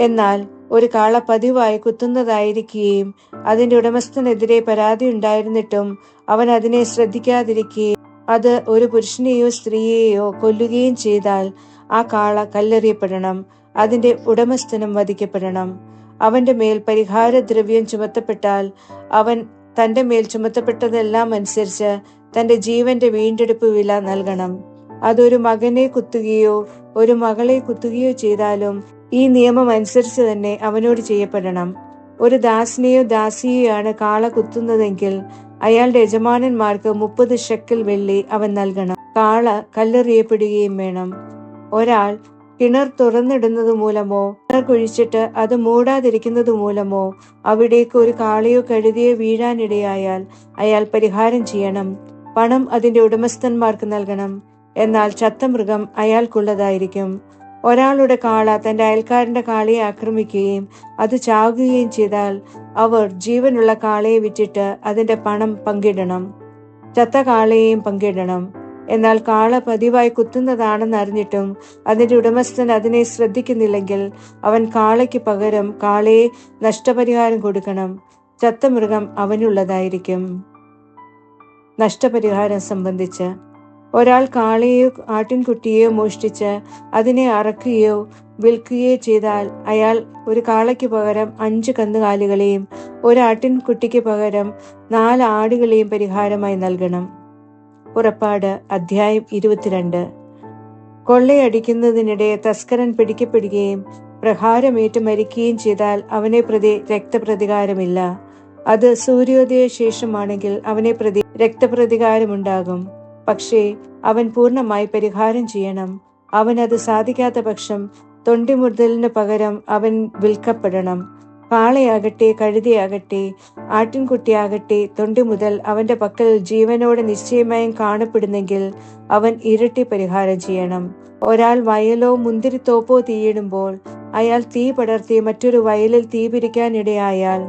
എന്നാൽ ഒരു കാള പതിവായി കുത്തുന്നതായിരിക്കുകയും അതിന്റെ ഉടമസ്ഥനെതിരെ പരാതി ഉണ്ടായിരുന്നിട്ടും അവൻ അതിനെ ശ്രദ്ധിക്കാതിരിക്കുകയും അത് ഒരു പുരുഷനെയോ സ്ത്രീയെയോ കൊല്ലുകയും ചെയ്താൽ ആ കാള കല്ലെറിയപ്പെടണം. അതിന്റെ ഉടമസ്ഥനും വധിക്കപ്പെടണം. അവന്റെ മേൽ പരിഹാരദ്രവ്യം ചുമത്തപ്പെട്ടാൽ അവൻ തന്റെ മേൽ ചുമത്തപ്പെട്ടതെല്ലാം അനുസരിച്ച് തന്റെ ജീവന്റെ വീണ്ടെടുപ്പ് വില നൽകണം. അതൊരു മകനെ കുത്തുകയോ ഒരു മകളെ കുത്തുകയോ ചെയ്താലും ഈ നിയമം അനുസരിച്ച് തന്നെ അവനോട് ചെയ്യപ്പെടണം. ഒരു ദാസനെയോ ദാസിയെയാണ് കാള കുത്തുന്നതെങ്കിൽ അയാളുടെ യജമാനന്മാർക്ക് 30 ഷെക്കൽ വെള്ളി അവൻ നൽകണം. കാള കല്ലെറിയപ്പെടുകയും വേണം. ഒരാൾ കിണർ തുറന്നിടുന്നത് മൂലമോ കിണർ കുഴിച്ചിട്ട് അത് മൂടാതിരിക്കുന്നത് മൂലമോ അവിടേക്ക് ഒരു കാളയോ കഴുതിയോ വീഴാനിടയായാൽ അയാൾ പരിഹാരം ചെയ്യണം. പണം അതിന്റെ ഉടമസ്ഥന്മാർക്ക് നൽകണം. എന്നാൽ ചത്ത മൃഗം അയാൾക്കുള്ളതായിരിക്കും. ഒരാളുടെ കാള തന്റെ അയൽക്കാരന്റെ കാളയെ ആക്രമിക്കുകയും അത് ചാകുകയും ചെയ്താൽ അവർ ജീവനുള്ള കാളയെ വിറ്റിട്ട് അതിന്റെ പണം പങ്കിടണം. ചത്ത കാളയെയും പങ്കിടണം. എന്നാൽ കാള പതിവായി കുത്തുന്നതാണെന്ന് അറിഞ്ഞിട്ടും അതിന്റെ ഉടമസ്ഥൻ അതിനെ ശ്രദ്ധിക്കുന്നില്ലെങ്കിൽ അവൻ കാളയ്ക്ക് പകരം കാളയെ നഷ്ടപരിഹാരം കൊടുക്കണം. ചത്ത മൃഗം അവനുള്ളതായിരിക്കും. നഷ്ടപരിഹാരം സംബന്ധിച്ച് ഒരാൾ കാളയോ ആട്ടിൻകുട്ടിയോ മോഷ്ടിച്ച് അതിനെ അറക്കുകയോ വിൽക്കുകയോ ചെയ്താൽ അയാൾ ഒരു കാളയ്ക്ക് പകരം 5 കന്നുകാലികളെയും ഒരു ആട്ടിൻകുട്ടിക്ക് പകരം 4 ആടുകളെയും പരിഹാരമായി നൽകണം. പുറപ്പാട് അധ്യായം 22. കൊള്ളയടിക്കുന്നതിനിടെ തസ്കരൻ പിടിക്കപ്പെടുകയും പ്രഹാരമേറ്റ് മരിക്കുകയും ചെയ്താൽ അവനെ പ്രതി രക്തപ്രതികാരമില്ല. അത് സൂര്യോദയ ശേഷമാണെങ്കിൽ അവനെ പ്രതി രക്തപ്രതികാരമുണ്ടാകും. പക്ഷേ അവൻ പൂർണ്ണമായി പരിഹാരം ചെയ്യണം. അവൻ അത് സാധിക്കാത്ത പക്ഷം തൊണ്ടിമുതലിന് പകരം അവൻ വിൽക്കപ്പെടണം. കാളയാകട്ടെ കഴുതയാകട്ടെ ആട്ടിൻകുട്ടിയാകട്ടെ തൊണ്ടി മുതൽ അവന്റെ പക്കൽ ജീവനോടെ നിശ്ചയമായും കാണപ്പെടുന്നെങ്കിൽ അവൻ ഇരട്ടി പരിഹാരം ചെയ്യണം. ഒരാൾ വയലോ മുന്തിരിത്തോപ്പോ തീയിടുമ്പോൾ അയാൾ തീ പടർത്തി മറ്റൊരു വയലിൽ തീ പിടിക്കാനിടയായാൽ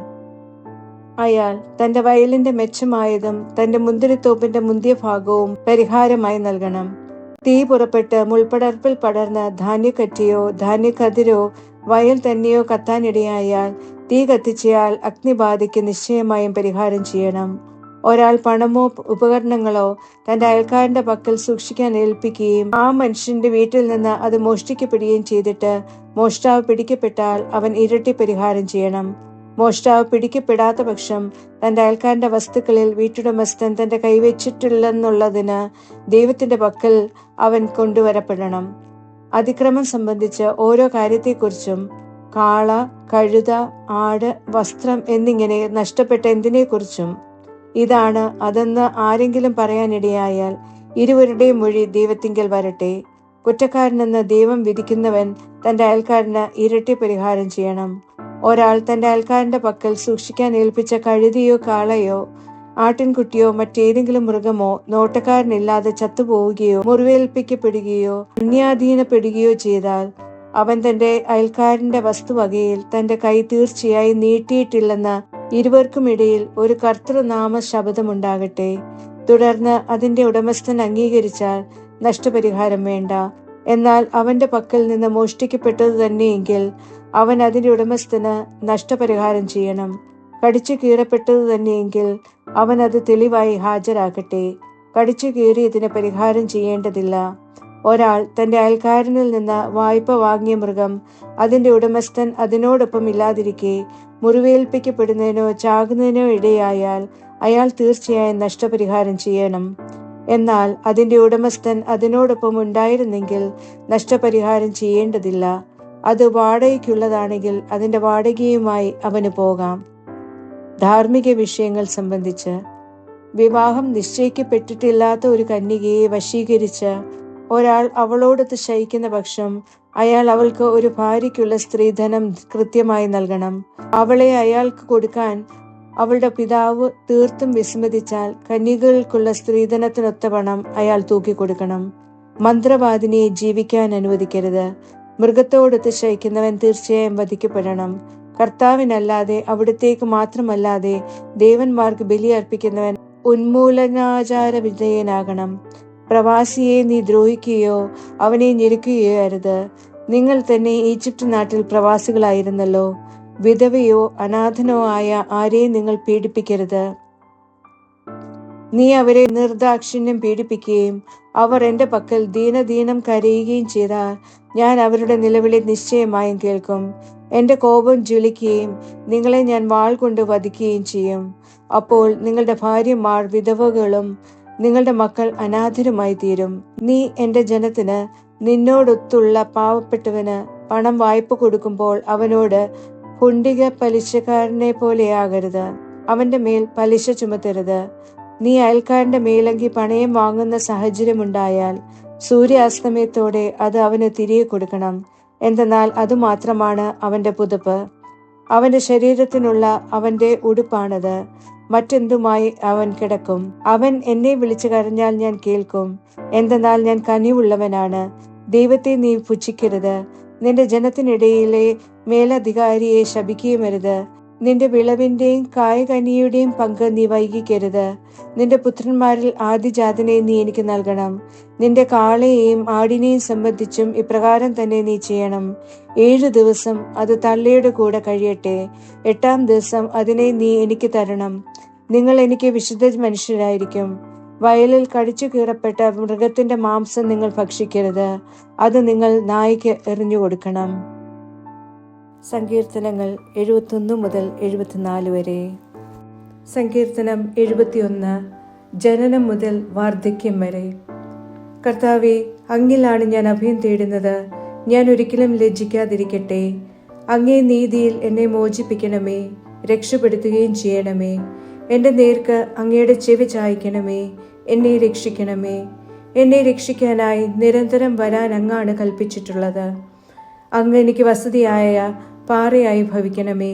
അയാൾ തന്റെ വയലിന്റെ മെച്ചമായതും തന്റെ മുന്തിരിത്തോപ്പിന്റെ മുന്തിയ ഭാഗവും പരിഹാരമായി നൽകണം. തീ പുറപ്പെട്ട് മുൾപടർപ്പിൽ പടർന്ന് ധാന്യക്കറ്റിയോ ധാന്യക്കതിരോ വയൽ തന്നെയോ കത്താനിടയായാൽ തീ കത്തിച്ചയാൾ അഗ്നിബാധയ്ക്ക് നിശ്ചയമായും പരിഹാരം ചെയ്യണം. ഒരാൾ പണമോ ഉപകരണങ്ങളോ തന്റെ അയൽക്കാരന്റെ പക്കൽ സൂക്ഷിക്കാൻ ഏൽപ്പിക്കുകയും ആ മനുഷ്യന്റെ വീട്ടിൽ നിന്ന് അത് മോഷ്ടിക്കപ്പെടുകയും ചെയ്തിട്ട് മോഷ്ടാവ് പിടിക്കപ്പെട്ടാൽ അവൻ ഇരട്ടി പരിഹാരം ചെയ്യണം. മോഷ്ടാവ് പിടിക്കപ്പെടാത്ത പക്ഷം തന്റെ അയൽക്കാരന്റെ വസ്തുക്കളിൽ വീട്ടുടമസ്ഥൻ തന്റെ കൈവച്ചിട്ടില്ലെന്നുള്ളതിന് ദൈവത്തിന്റെ പക്കൽ അവൻ കൊണ്ടുവരപ്പെടണം. അതിക്രമം സംബന്ധിച്ച് ഓരോ കാര്യത്തെക്കുറിച്ചും, കാള, കഴുത, ആട്, വസ്ത്രം എന്നിങ്ങനെ നഷ്ടപ്പെട്ട എന്തിനെക്കുറിച്ചും ഇതാണ് അതെന്ന് ആരെങ്കിലും പറയാനിടയായാൽ ഇരുവരുടെയും മൊഴി ദൈവത്തിങ്കൽ വരട്ടെ. കുറ്റക്കാരനെന്ന് ദൈവം വിധിക്കുന്നവൻ തന്റെ അയൽക്കാരന് ഇരട്ടി പരിഹാരം ചെയ്യണം. ഒരാൾ തന്റെ അയൽക്കാരന്റെ പക്കൽ സൂക്ഷിക്കാൻ ഏൽപ്പിച്ച കഴുതിയോ കാളയോ ആട്ടിൻകുട്ടിയോ മറ്റേതെങ്കിലും മൃഗമോ നോട്ടക്കാരനില്ലാതെ ചത്തുപോവുകയോ മുറിവേൽപ്പിക്കപ്പെടുകയോ അന്യാധീനപ്പെടുകയോ ചെയ്താൽ അവൻ തന്റെ അയൽക്കാരന്റെ വസ്തുവകയിൽ തന്റെ കൈ തീർച്ചയായും നീട്ടിയിട്ടില്ലെന്ന് ഇരുവർക്കുമിടയിൽ ഒരു കർത്തൃനാമ ശബ്ദമുണ്ടാകട്ടെ. തുടർന്ന് അതിന്റെ ഉടമസ്ഥൻ അംഗീകരിച്ചാൽ നഷ്ടപരിഹാരം വേണ്ട. എന്നാൽ അവന്റെ പക്കൽ നിന്ന് മോഷ്ടിക്കപ്പെട്ടത് തന്നെയെങ്കിൽ അവൻ അതിന്റെ ഉടമസ്ഥന് നഷ്ടപരിഹാരം ചെയ്യണം. കടിച്ചു കീറപ്പെട്ടത് തന്നെയെങ്കിൽ അവൻ അത് തെളിവായി ഹാജരാക്കട്ടെ. കടിച്ചു കീറിയതിന് പരിഹാരം ചെയ്യേണ്ടതില്ല. ഒരാൾ തന്റെ അയൽക്കാരനിൽ നിന്ന് വായ്പ വാങ്ങിയ മൃഗം അതിന്റെ ഉടമസ്ഥൻ അതിനോടൊപ്പം ഇല്ലാതിരിക്കെ മുറിവേൽപ്പിക്കപ്പെടുന്നതിനോ ചാകുന്നതിനോ ഇടയായാൽ അയാൾ തീർച്ചയായും നഷ്ടപരിഹാരം ചെയ്യണം. എന്നാൽ അതിന്റെ ഉടമസ്ഥൻ അതിനോടൊപ്പം ഉണ്ടായിരുന്നെങ്കിൽ നഷ്ടപരിഹാരം ചെയ്യേണ്ടതില്ല. അത് വാടകയ്ക്കുള്ളതാണെങ്കിൽ അതിന്റെ വാടകയുമായി അവന് പോകാം. ധാർമ്മിക വിഷയങ്ങൾ സംബന്ധിച്ച് വിവാഹം നിശ്ചയിക്കപ്പെട്ടിട്ടില്ലാത്ത ഒരു കന്യകയെ വശീകരിച്ച് ഒരാൾ അവളോടൊത്ത് ശയിക്കുന്ന പക്ഷം അയാൾ അവൾക്ക് ഒരു ഭാര്യയ്ക്കുള്ള സ്ത്രീധനം കൃത്യമായി നൽകണം. അവളെ അയാൾക്ക് കൊടുക്കാൻ അവളുടെ പിതാവ് തീർത്തും വിസമ്മതിച്ചാൽ കന്യകകൾക്കുള്ള സ്ത്രീധനത്തിനൊത്ത പണം അയാൾ തൂക്കിക്കൊടുക്കണം. മന്ത്രവാദിനിയെ ജീവിക്കാൻ അനുവദിക്കരുത്. മൃഗത്തോടൊത്ത് ശയിക്കുന്നവൻ തീർച്ചയായും വധിക്കപ്പെടണം. കർത്താവിനല്ലാതെ അവിടത്തേക്ക് മാത്രമല്ലാതെ ദേവന്മാർക്ക് ബലിയർപ്പിക്കുന്നവൻ ഉന്മൂലനാചാര വിധേയനാകണം. പ്രവാസിയെ നീ ദ്രോഹിക്കുകയോ അവനെ ഞെരുക്കുകയോ അരുത്. നിങ്ങൾ തന്നെ ഈജിപ്റ്റ് നാട്ടിൽ പ്രവാസികളായിരുന്നല്ലോ. വിധവയോ അനാഥനോ ആയ ആരെയും നിങ്ങൾ പീഡിപ്പിക്കരുത്. നീ അവരെ നിർദാക്ഷിണ്യം പീഡിപ്പിക്കുകയും അവർ എന്റെ പക്കൽ ദീനദീനം കരയുകയും ചെയ്താൽ ഞാൻ അവരുടെ നിലവിളി നിശ്ചയമായും കേൾക്കും. എന്റെ കോപം ജ്വലിക്കുകയും നിങ്ങളെ ഞാൻ വാൾ കൊണ്ട് വധിക്കുകയും ചെയ്യും. അപ്പോൾ നിങ്ങളുടെ ഭാര്യമാർ വിധവകളും നിങ്ങളുടെ മക്കൾ അനാഥരുമായി തീരും. നീ എന്റെ ജനത്തിന് നിന്നോടൊത്തുള്ള പാവപ്പെട്ടവന് പണം വായ്പ കൊടുക്കുമ്പോൾ അവനോട് ഹുണ്ടിക പലിശക്കാരനെ പോലെയാകരുത്. അവന്റെ മേൽ പലിശ ചുമത്തരുത്. നീ അയൽക്കാരന്റെ മേലങ്കി പണയം വാങ്ങുന്ന സാഹചര്യമുണ്ടായാൽ സൂര്യാസ്തമയത്തോടെ അത് അവന് തിരികെ കൊടുക്കണം. എന്തെന്നാൽ അതുമാത്രമാണ് അവന്റെ പുതുപ്പ്. അവന്റെ ശരീരത്തിനുള്ള അവന്റെ ഉടുപ്പാണത്. മറ്റെന്തുമായി അവൻ കിടക്കും? അവൻ എന്നെ വിളിച്ചു കരഞ്ഞാൽ ഞാൻ കേൾക്കും. എന്തെന്നാൽ ഞാൻ കനിവുള്ളവനാണ്. ദൈവത്തെ നീ പുച്ഛിക്കരുത്. നിന്റെ ജനത്തിനിടയിലെ മേലധികാരിയെ ശപിക്കുകയുമരുത്. നിന്റെ വിളവിന്റെയും കായകനിയുടെയും പങ്ക് നീ വൈകിക്കരുത്. നിന്റെ പുത്രന്മാരിൽ ആദിജാതനെ നീ എനിക്ക് നൽകണം. നിന്റെ കാളയെയും ആടിനെയും സംബന്ധിച്ചും ഇപ്രകാരം തന്നെ നീ ചെയ്യണം. 7 ദിവസം അത് തള്ളയുടെ കൂടെ കഴിയട്ടെ. 8-ാം ദിവസം അതിനെ നീ എനിക്ക് തരണം. നിങ്ങൾ എനിക്ക് വിശുദ്ധ മനുഷ്യരായിരിക്കും. വയലിൽ കടിച്ചു കീറപ്പെട്ട മൃഗത്തിന്റെ മാംസം നിങ്ങൾ ഭക്ഷിക്കരുത്. അത് നിങ്ങൾ നായ്ക്ക് എറിഞ്ഞു കൊടുക്കണം. സങ്കീർത്തനങ്ങൾ 71 മുതൽ 74 വരെ. സങ്കീർത്തനം 71. ജനനം മുതൽ വാർദ്ധക്യം വരെ. കർത്താവേ, അങ്ങിലാണ് ഞാൻ അഭയം തേടുന്നത്. ഞാൻ ഒരിക്കലും ലജ്ജിക്കാതിരിക്കട്ടെ. അങ്ങേ നീതിയിൽ എന്നെ മോചിപ്പിക്കണമേ, രക്ഷപ്പെടുത്തുകയും ചെയ്യണമേ. എൻ്റെ നേർക്ക് അങ്ങയുടെ ചെവി ചായ്ക്കണമേ, എന്നെ രക്ഷിക്കണമേ. എന്നെ രക്ഷിക്കാനായി നിരന്തരം വരാൻ അങ്ങാണ് കൽപ്പിച്ചിട്ടുള്ളത്. അങ്ങ് എനിക്ക് വസതിയായ പാറയായി ഭവിക്കണമേ.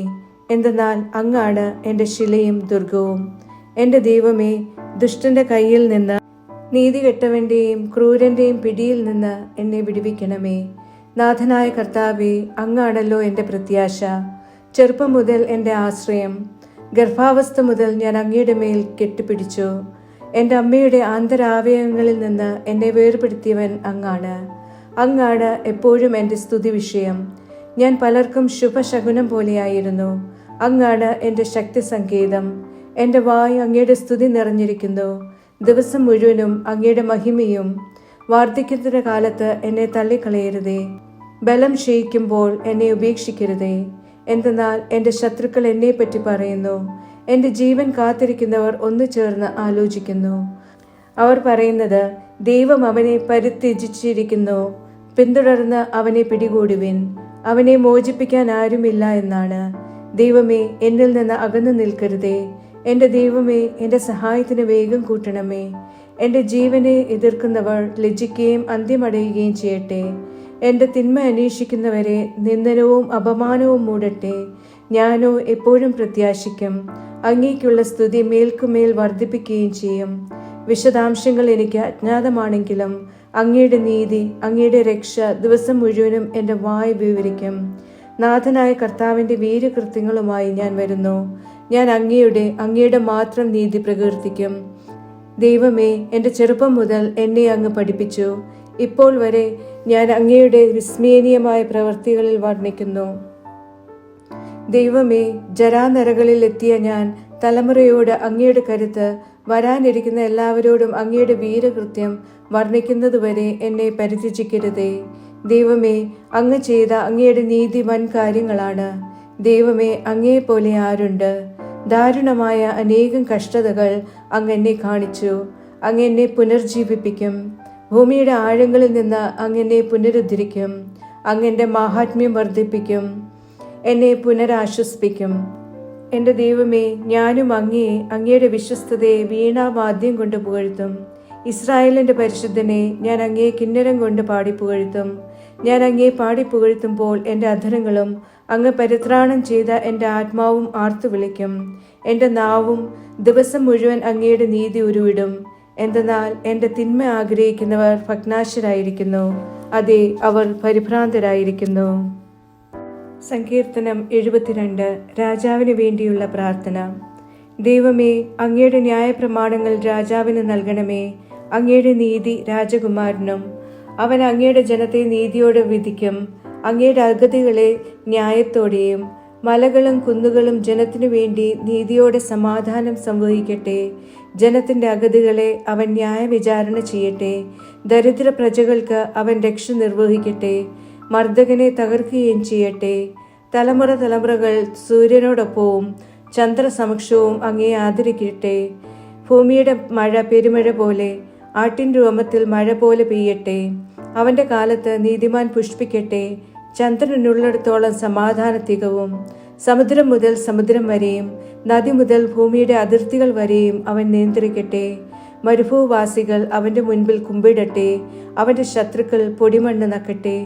എന്തെന്നാൽ അങ്ങാണ് എൻ്റെ ശിലയും ദുർഗവും. എൻ്റെ ദൈവമേ, ദുഷ്ടന്റെ കയ്യിൽ നിന്ന്, നീതികെട്ടവന്റെയും ക്രൂരന്റെയും പിടിയിൽ നിന്ന് എന്നെ വിടുവിക്കണമേ. നാഥനായ കർത്താവേ, അങ്ങാണല്ലോ എൻ്റെ പ്രത്യാശ, ചെറുപ്പം മുതൽ എൻ്റെ ആശ്രയം. ഗർഭാവസ്ഥ മുതൽ ഞാൻ അങ്ങയുടെ മേൽ കെട്ടിപ്പിടിച്ചു. എൻ്റെ അമ്മയുടെ ആന്തരാവയവങ്ങളിൽ നിന്ന് എന്നെ വേർപെടുത്തിയവൻ അങ്ങാണ്. അങ്ങാണ് എപ്പോഴും എൻ്റെ സ്തുതി വിഷയം. ഞാൻ പലർക്കും ശുഭശകുനം പോലെയായിരുന്നു. അങ്ങാണ് എൻ്റെ ശക്തി സങ്കേതം. എൻ്റെ വായ് അങ്ങയുടെ സ്തുതി നിറഞ്ഞിരിക്കുന്നു. ദിവസം മുഴുവനും അങ്ങയുടെ മഹിമയും. വാർദ്ധക്യത്തിന്റെ കാലത്ത് എന്നെ തള്ളിക്കളയരുതേ. ബലം ക്ഷയിക്കുമ്പോൾ എന്നെ ഉപേക്ഷിക്കരുതേ. എന്തെന്നാൽ എൻ്റെ ശത്രുക്കൾ എന്നെപ്പറ്റി പറയുന്നു. എൻ്റെ ജീവൻ കാത്തിരിക്കുന്നവർ ഒന്നു ചേർന്ന് ആലോചിക്കുന്നു. അവർ പറയുന്നത്, ദൈവം അവനെ പരിത്യജിച്ചിരിക്കുന്നു, പിന്തുടർന്ന് അവനെ പിടികൂടുവിൻ, അവനെ മോചിപ്പിക്കാൻ ആരുമില്ല എന്നാണ്. ദൈവമേ, എന്നിൽ നിന്ന് അകന്നു നിൽക്കരുതേ. എൻ്റെ ദൈവമേ, എൻ്റെ സഹായത്തിന് വേഗം കൂട്ടണമേ. എൻ്റെ ജീവനെ എതിർക്കുന്നവർ ലജ്ജിക്കുകയും അന്ത്യമടയുകയും ചെയ്യട്ടെ. എൻ്റെ തിന്മ അന്വേഷിക്കുന്നവരെ നിന്ദനവും അപമാനവും മൂടട്ടെ. ഞാനോ എപ്പോഴും പ്രത്യാശിക്കും. അങ്ങേക്കുള്ള സ്തുതി മേൽക്കുമേൽ വർദ്ധിപ്പിക്കുകയും ചെയ്യും. വിശദാംശങ്ങൾ എനിക്ക് അജ്ഞാതമാണെങ്കിലും അങ്ങയുടെ നീതി, അങ്ങയുടെ രക്ഷ ദിവസം മുഴുവനും എൻ്റെ വായ് വിവരിക്കും. നാഥനായ കർത്താവിൻ്റെ വീര്യകൃത്യങ്ങളുമായി ഞാൻ വരുന്നു. ഞാൻ അങ്ങയുടെ മാത്രം നീതി പ്രകീർത്തിക്കും. ദൈവമേ, എൻ്റെ ചെറുപ്പം മുതൽ എന്നെ അങ്ങ് പഠിപ്പിച്ചു. ഇപ്പോൾ വരെ ഞാൻ അങ്ങയുടെ വിസ്മയനീയമായ പ്രവൃത്തികളിൽ വർണ്ണിക്കുന്നു. ദൈവമേ, ജരാനരകളിൽ എത്തിയ ഞാൻ തലമുറയോട് അങ്ങയുടെ കരുത്ത്, വരാനിരിക്കുന്ന എല്ലാവരോടും അങ്ങയുടെ വീരകൃത്യം വർണ്ണിക്കുന്നതുവരെ എന്നെ പരിത്യജിക്കരുതേ. ദൈവമേ, അങ്ങ് ചെയ്ത അങ്ങയുടെ നീതി വൻ കാര്യങ്ങളാണ്. ദൈവമേ, അങ്ങയെപ്പോലെ ആരുണ്ട്? ദാരുണമായ അനേകം കഷ്ടതകൾ അങ്ങ് എന്നെ കാണിച്ചു. അങ്ങ് എന്നെ പുനർജീവിപ്പിക്കും. ഭൂമിയുടെ ആഴങ്ങളിൽ നിന്ന് അങ്ങ് എന്നെ പുനരുദ്ധരിക്കും. അങ്ങ് എൻ്റെ മാഹാത്മ്യം വർദ്ധിപ്പിക്കും, എന്നെ പുനരാശ്വസിപ്പിക്കും. എൻ്റെ ദൈവമേ, ഞാനും അങ്ങയുടെ വിശ്വസ്തതയെ വീണാവാദ്യം കൊണ്ട് പുകഴ്ത്തും. ഇസ്രായേലിൻ്റെ പരിശുദ്ധനെ ഞാൻ അങ്ങയെ കിന്നരം കൊണ്ട് പാടിപ്പുകഴ്ത്തും. ഞാൻ അങ്ങയെ പാടിപ്പുകഴ്ത്തുമ്പോൾ എൻ്റെ അധരങ്ങളും അങ്ങ് പരിത്രാണം ചെയ്ത എൻ്റെ ആത്മാവും ആർത്തു വിളിക്കും. എൻ്റെ നാവും ദിവസം മുഴുവൻ അങ്ങയുടെ നീതി ഉരുവിടും. എന്തെന്നാൽ എൻ്റെ തിന്മ ആഗ്രഹിക്കുന്നവർ ഭഗ്നാശരായിരിക്കുന്നു, അതെ, അവർ പരിഭ്രാന്തരായിരിക്കുന്നു. സങ്കീർത്തനം 72. രാജാവിന് വേണ്ടിയുള്ള പ്രാർത്ഥന. ദൈവമേ, അങ്ങയുടെ ന്യായപ്രമാണങ്ങൾ രാജാവിന് നൽകണമേ. അങ്ങയുടെ നീതി രാജകുമാരനും. അവൻ അങ്ങയുടെ ജനത്തെ നീതിയോടെ വിധിക്കും, അങ്ങയുടെ അഗതികളെ ന്യായത്തോടെയും. മലകളും കുന്നുകളും ജനത്തിനു വേണ്ടി നീതിയോടെ സമാധാനം സംവഹിക്കട്ടെ. ജനത്തിന്റെ അഗതികളെ അവൻ ന്യായവിചാരണ ചെയ്യട്ടെ. ദരിദ്ര പ്രജകൾക്ക് അവൻ രക്ഷ നിർവഹിക്കട്ടെ. മർദ്ദകനെ തകർക്കുകയും ചെയ്യട്ടെ. തലമുറ തലമുറകൾ സൂര്യനോടൊപ്പവും ചന്ദ്രസമക്ഷവും അങ്ങേ ആദരിക്കട്ടെ. ഭൂമിയുടെ മഴ പെരുമഴ പോലെ, ആട്ടിൻ രോമത്തിൽ മഴ പോലെ പെയ്യട്ടെ. അവന്റെ കാലത്ത് നീതിമാൻ പുഷ്പിക്കട്ടെ. ചന്ദ്രനുള്ളിടത്തോളം സമാധാനത്തികവും. സമുദ്രം മുതൽ സമുദ്രം വരെയും നദി മുതൽ ഭൂമിയുടെ അതിർത്തികൾ വരെയും അവൻ നിയന്ത്രിക്കട്ടെ. മരുഭൂവാസികൾ അവന്റെ മുൻപിൽ കുമ്പിടട്ടെ. അവന്റെ ശത്രുക്കൾ പൊടിമണ്ണ് നക്കട്ടെ.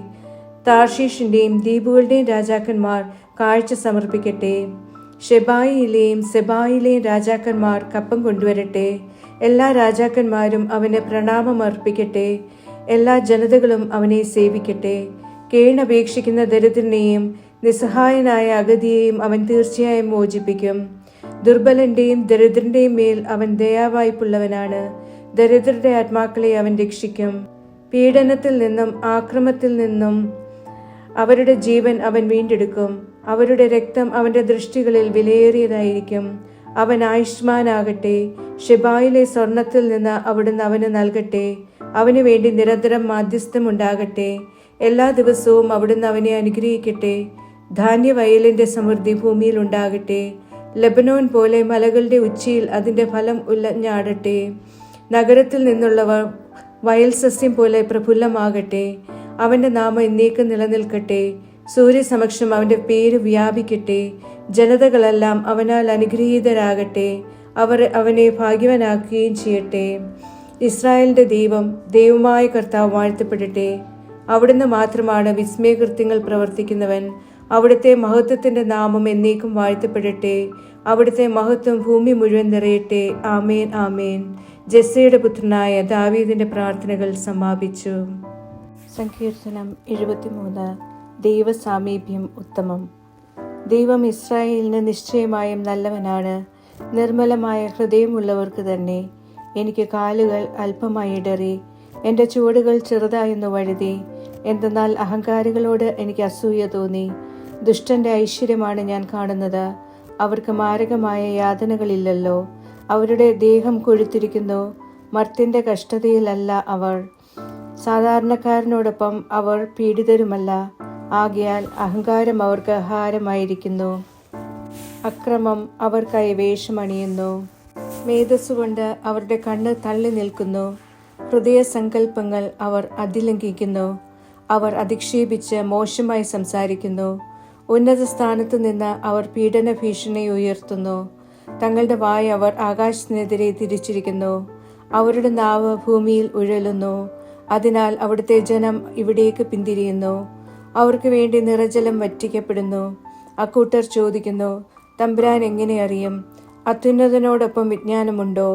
താർഷീഷിന്റെയും ദ്വീപുകളുടെയും രാജാക്കന്മാർ കാഴ്ച സമർപ്പിക്കട്ടെ. ഷെബായിലെയും സെബായിലെയും രാജാക്കന്മാർ കപ്പം കൊണ്ടുവരട്ടെ. എല്ലാ രാജാക്കന്മാരും അവന് പ്രണാമം അർപ്പിക്കട്ടെ. എല്ലാ ജനതകളും അവനെ സേവിക്കട്ടെ. കേണപേക്ഷിക്കുന്ന ദരിദ്രനെയും നിസ്സഹായനായ അഗതിയെയും അവൻ തീർച്ചയായും മോചിപ്പിക്കും. ദുർബലന്റെയും ദരിദ്രന്റെയും മേൽ അവൻ ദയാവായ്പുള്ളവനാണ്. ദരിദ്രരുടെ ആത്മാക്കളെ അവൻ രക്ഷിക്കും. പീഡനത്തിൽ നിന്നും ആക്രമത്തിൽ നിന്നും അവരുടെ ജീവൻ അവൻ വീണ്ടെടുക്കും. അവരുടെ രക്തം അവന്റെ ദൃഷ്ടികളിൽ വിലയേറിയതായിരിക്കും. അവൻ ആയുഷ്മാനാകട്ടെ. ഷെബായിലെ സ്വർണത്തിൽ നിന്ന് അവിടുന്ന് അവന് നൽകട്ടെ. അവന് വേണ്ടി നിരന്തരം മാധ്യസ്ഥം ഉണ്ടാകട്ടെ. എല്ലാ ദിവസവും അവിടുന്ന് അവനെ അനുഗ്രഹിക്കട്ടെ. ധാന്യവയലിന്റെ സമൃദ്ധി ഭൂമിയിൽ ഉണ്ടാകട്ടെ. ലബനോൻ പോലെ മലകളുടെ ഉച്ചിയിൽ അതിന്റെ ഫലം ഉലഞ്ഞാടട്ടെ. നഗരത്തിൽ നിന്നുള്ളവർ വയൽ സസ്യം പോലെ പ്രഫുല്ലമാകട്ടെ. അവന്റെ നാമം എന്നേക്കും നിലനിൽക്കട്ടെ. സൂര്യസമക്ഷം അവന്റെ പേര് വ്യാപിക്കട്ടെ. ജനതകളെല്ലാം അവനാൽ അനുഗ്രഹീതരാകട്ടെ. അവർ അവനെ ഭാഗ്യവാനാക്കുകയും ചെയ്യട്ടെ. ഇസ്രായേലിന്റെ ദൈവമായ കർത്താവ് വാഴ്ത്തപ്പെടട്ടെ. അവിടുന്ന് മാത്രമാണ് വിസ്മയകൃത്യങ്ങൾ പ്രവർത്തിക്കുന്നവൻ. അവിടുത്തെ മഹത്വത്തിന്റെ നാമം എന്നേക്കും വാഴ്ത്തപ്പെടട്ടെ. അവിടുത്തെ മഹത്വം ഭൂമി മുഴുവൻ നിറയട്ടെ. ആമേൻ, ആമേൻ. ജെസ്സയുടെ പുത്രനായ ദാവീദിന്റെ പ്രാർത്ഥനകൾ സമാപിച്ചു. സങ്കീർത്തനം 73. ദൈവസാമീപ്യം ഉത്തമം. ദൈവം ഇസ്രായേലിന് നിശ്ചയമായും നല്ലവനാണ്. നിർമ്മലമായ ഹൃദയമുള്ളവർക്ക് തന്നെ. എനിക്ക് കാലുകൾ അല്പമായി ഇടറി, എൻ്റെ ചുവടുകൾ ചെറുതായൊന്നു വഴുതി. എന്തെന്നാൽ അഹങ്കാരികളോട് എനിക്ക് അസൂയ തോന്നി. ദുഷ്ടന്റെ ഐശ്വര്യമാണ് ഞാൻ കാണുന്നത്. അവർക്ക് മാരകമായ യാതനകളില്ലല്ലോ. അവരുടെ ദേഹം കൊഴുത്തിരിക്കുന്നു. മർത്യന്റെ കഷ്ടതയിലല്ല അവർ. സാധാരണക്കാരനോടൊപ്പം അവർ പീഡിതരുമല്ല. ആകയാൽ അഹങ്കാരം അവർക്ക് ആഹാരമായിരിക്കുന്നു. അക്രമം അവർക്കായി വേഷമണിയുന്നു. മേധസ്സുകൊണ്ട് അവരുടെ കണ്ണ് തള്ളി നിൽക്കുന്നു. ഹൃദയസങ്കല്പങ്ങൾ അവർ അതിലംഘിക്കുന്നു. അവർ അധിക്ഷേപിച്ച് മോശമായി സംസാരിക്കുന്നു. ഉന്നത സ്ഥാനത്തു നിന്ന് അവർ പീഡന ഭീഷണി ഉയർത്തുന്നു. തങ്ങളുടെ വായ അവർ ആകാശത്തിനെതിരെ തിരിച്ചിരിക്കുന്നു. അവരുടെ നാവ് ഭൂമിയിൽ ഉഴലുന്നു. അതിനാൽ അവിടുത്തെ ജനം ഇവിടേക്ക് പിന്തിരിയുന്നു. അവർക്ക് വേണ്ടി നിറജലം വറ്റിക്കപ്പെടുന്നു. അക്കൂട്ടർ ചോദിക്കുന്നു, തമ്പുരാൻ എങ്ങനെ അറിയും? അത്യുന്നതനോടൊപ്പം വിജ്ഞാനമുണ്ടോ?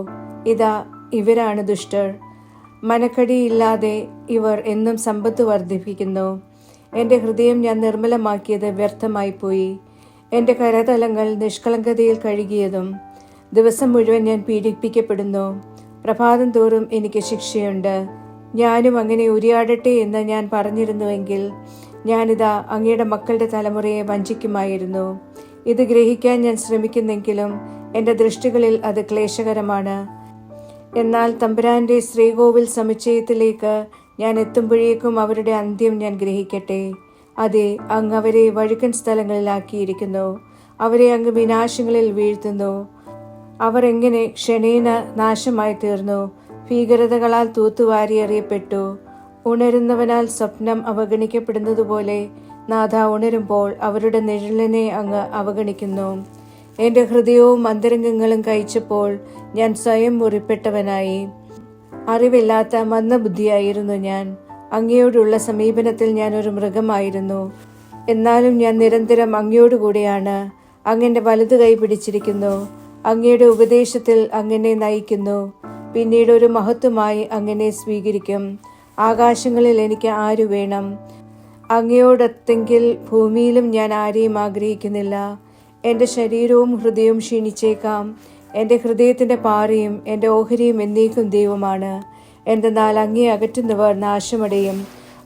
ഇതാ, ഇവരാണ് ദുഷ്ടർ. മനക്കടിയില്ലാതെ ഇവർ എന്നും സമ്പത്ത് വർദ്ധിപ്പിക്കുന്നു. എൻ്റെ ഹൃദയം ഞാൻ നിർമ്മലമാക്കിയത് വ്യർത്ഥമായി പോയി. എൻ്റെ കരതലങ്ങൾ നിഷ്കളങ്കതയിൽ കഴുകിയതും. ദിവസം മുഴുവൻ ഞാൻ പീഡിപ്പിക്കപ്പെടുന്നു. പ്രഭാതം തോറും എനിക്ക് ശിക്ഷയുണ്ട്. ഞാനും അങ്ങനെ ഉരിയാടട്ടെ എന്ന് ഞാൻ പറഞ്ഞിരുന്നുവെങ്കിൽ ഞാനിതാ അങ്ങയുടെ മക്കളുടെ തലമുറയെ വഞ്ചിക്കുമായിരുന്നു. ഇത് ഗ്രഹിക്കാൻ ഞാൻ ശ്രമിക്കുന്നെങ്കിലും എൻ്റെ ദൃഷ്ടികളിൽ അത് ക്ലേശകരമാണ്. എന്നാൽ തമ്പുരാന്റെ ശ്രീകോവിൽ സമുച്ചയത്തിലേക്ക് ഞാൻ എത്തുമ്പോഴേക്കും അവരുടെ അന്ത്യം ഞാൻ ഗ്രഹിക്കട്ടെ. അതെ, അങ്ങ് അവരെ വഴുക്കൻ സ്ഥലങ്ങളിലാക്കിയിരിക്കുന്നു. അവരെ അങ്ങ് വിനാശങ്ങളിൽ വീഴ്ത്തുന്നു. അവർ എങ്ങനെ ക്ഷണേന നാശമായി തീർന്നു. ഭീകരതകളാൽ തൂത്തുവാരി എറിയപ്പെട്ടു. ഉണരുന്നവനാൽ സ്വപ്നം അവഗണിക്കപ്പെടുന്നതുപോലെ നാഥ ഉണരുമ്പോൾ അവരുടെ നിഴലിനെ അങ്ങ് അവഗണിക്കുന്നു. എൻ്റെ ഹൃദയവും അന്തരംഗങ്ങളും കഴിച്ചപ്പോൾ ഞാൻ സ്വയം മുറിപ്പെട്ടവനായി. അറിവില്ലാത്ത മന്ദബുദ്ധിയായിരുന്നു ഞാൻ. അങ്ങയോടുള്ള സമീപനത്തിൽ ഞാൻ ഒരു മൃഗമായിരുന്നു. എന്നാലും ഞാൻ നിരന്തരം അങ്ങയോടുകൂടെയാണ്. അങ്ങൻ്റെ വലതു കൈ പിടിച്ചിരിക്കുന്നു. അങ്ങയുടെ ഉപദേശത്തിൽ അങ്ങനെ നയിക്കുന്നു. പിന്നീട് ഒരു മഹത്വമായി അങ്ങനെ സ്വീകരിക്കും. ആകാശങ്ങളിൽ എനിക്ക് ആരു വേണം? അങ്ങയോടൊത്തെങ്കിൽ ഭൂമിയിലും ഞാൻ ആരെയും ആഗ്രഹിക്കുന്നില്ല. എൻ്റെ ശരീരവും ഹൃദയവും ക്ഷീണിച്ചേക്കാം. എൻ്റെ ഹൃദയത്തിൻ്റെ പാറയും എൻ്റെ ഓഹരിയും എന്നേക്കും ദൈവമാണ്. എന്തെന്നാൽ അങ്ങേ അകറ്റുന്നവർ നാശമടയും.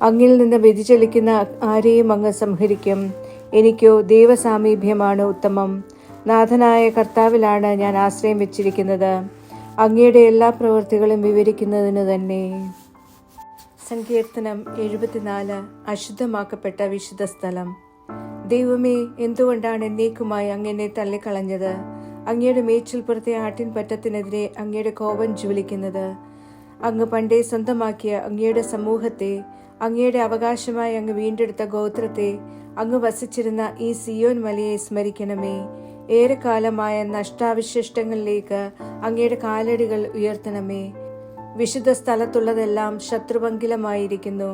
അങ്ങിൽ നിന്ന് വ്യതിചലിക്കുന്ന ആരെയും അങ്ങ് സംഹരിക്കും. എനിക്കോ ദൈവസാമീപ്യമാണ് ഉത്തമം. നാഥനായ കർത്താവിലാണ് ഞാൻ ആശ്രയം വെച്ചിരിക്കുന്നത്. അങ്ങയുടെ എല്ലാ പ്രവൃത്തികളും വിവരിക്കുന്നതിന് തന്നെ. സങ്കീർത്തനം 74. അശുദ്ധമാക്കപ്പെട്ട വിശുദ്ധ സ്ഥലം. ദൈവമേ, എന്തുകൊണ്ടാണ് എന്നേക്കുമായി അങ്ങെന്നെ തള്ളിക്കളഞ്ഞത്? അങ്ങയുടെ മേച്ചിൽപ്പുറത്തെ ആട്ടിൻ പറ്റത്തിനെതിരെ അങ്ങയുടെ കോപം ജ്വലിക്കുന്നത്. അങ്ങ് പണ്ടേ സ്വന്തമാക്കിയ അങ്ങയുടെ സമൂഹത്തെ, അങ്ങയുടെ അവകാശമായി അങ്ങ് വീണ്ടെടുത്ത ഗോത്രത്തെ, അങ്ങ് വസിച്ചിരുന്ന ഈ സിയോൻ മലയെ സ്മരിക്കണമേ. ഏറെക്കാലമായ നഷ്ടാവിശിഷ്ടങ്ങളിലേക്ക് അങ്ങയുടെ കാലടികൾ ഉയർത്തണമേ. വിശുദ്ധ സ്ഥലത്തുള്ളതെല്ലാം ശത്രുപങ്കിലമായിരിക്കുന്നു.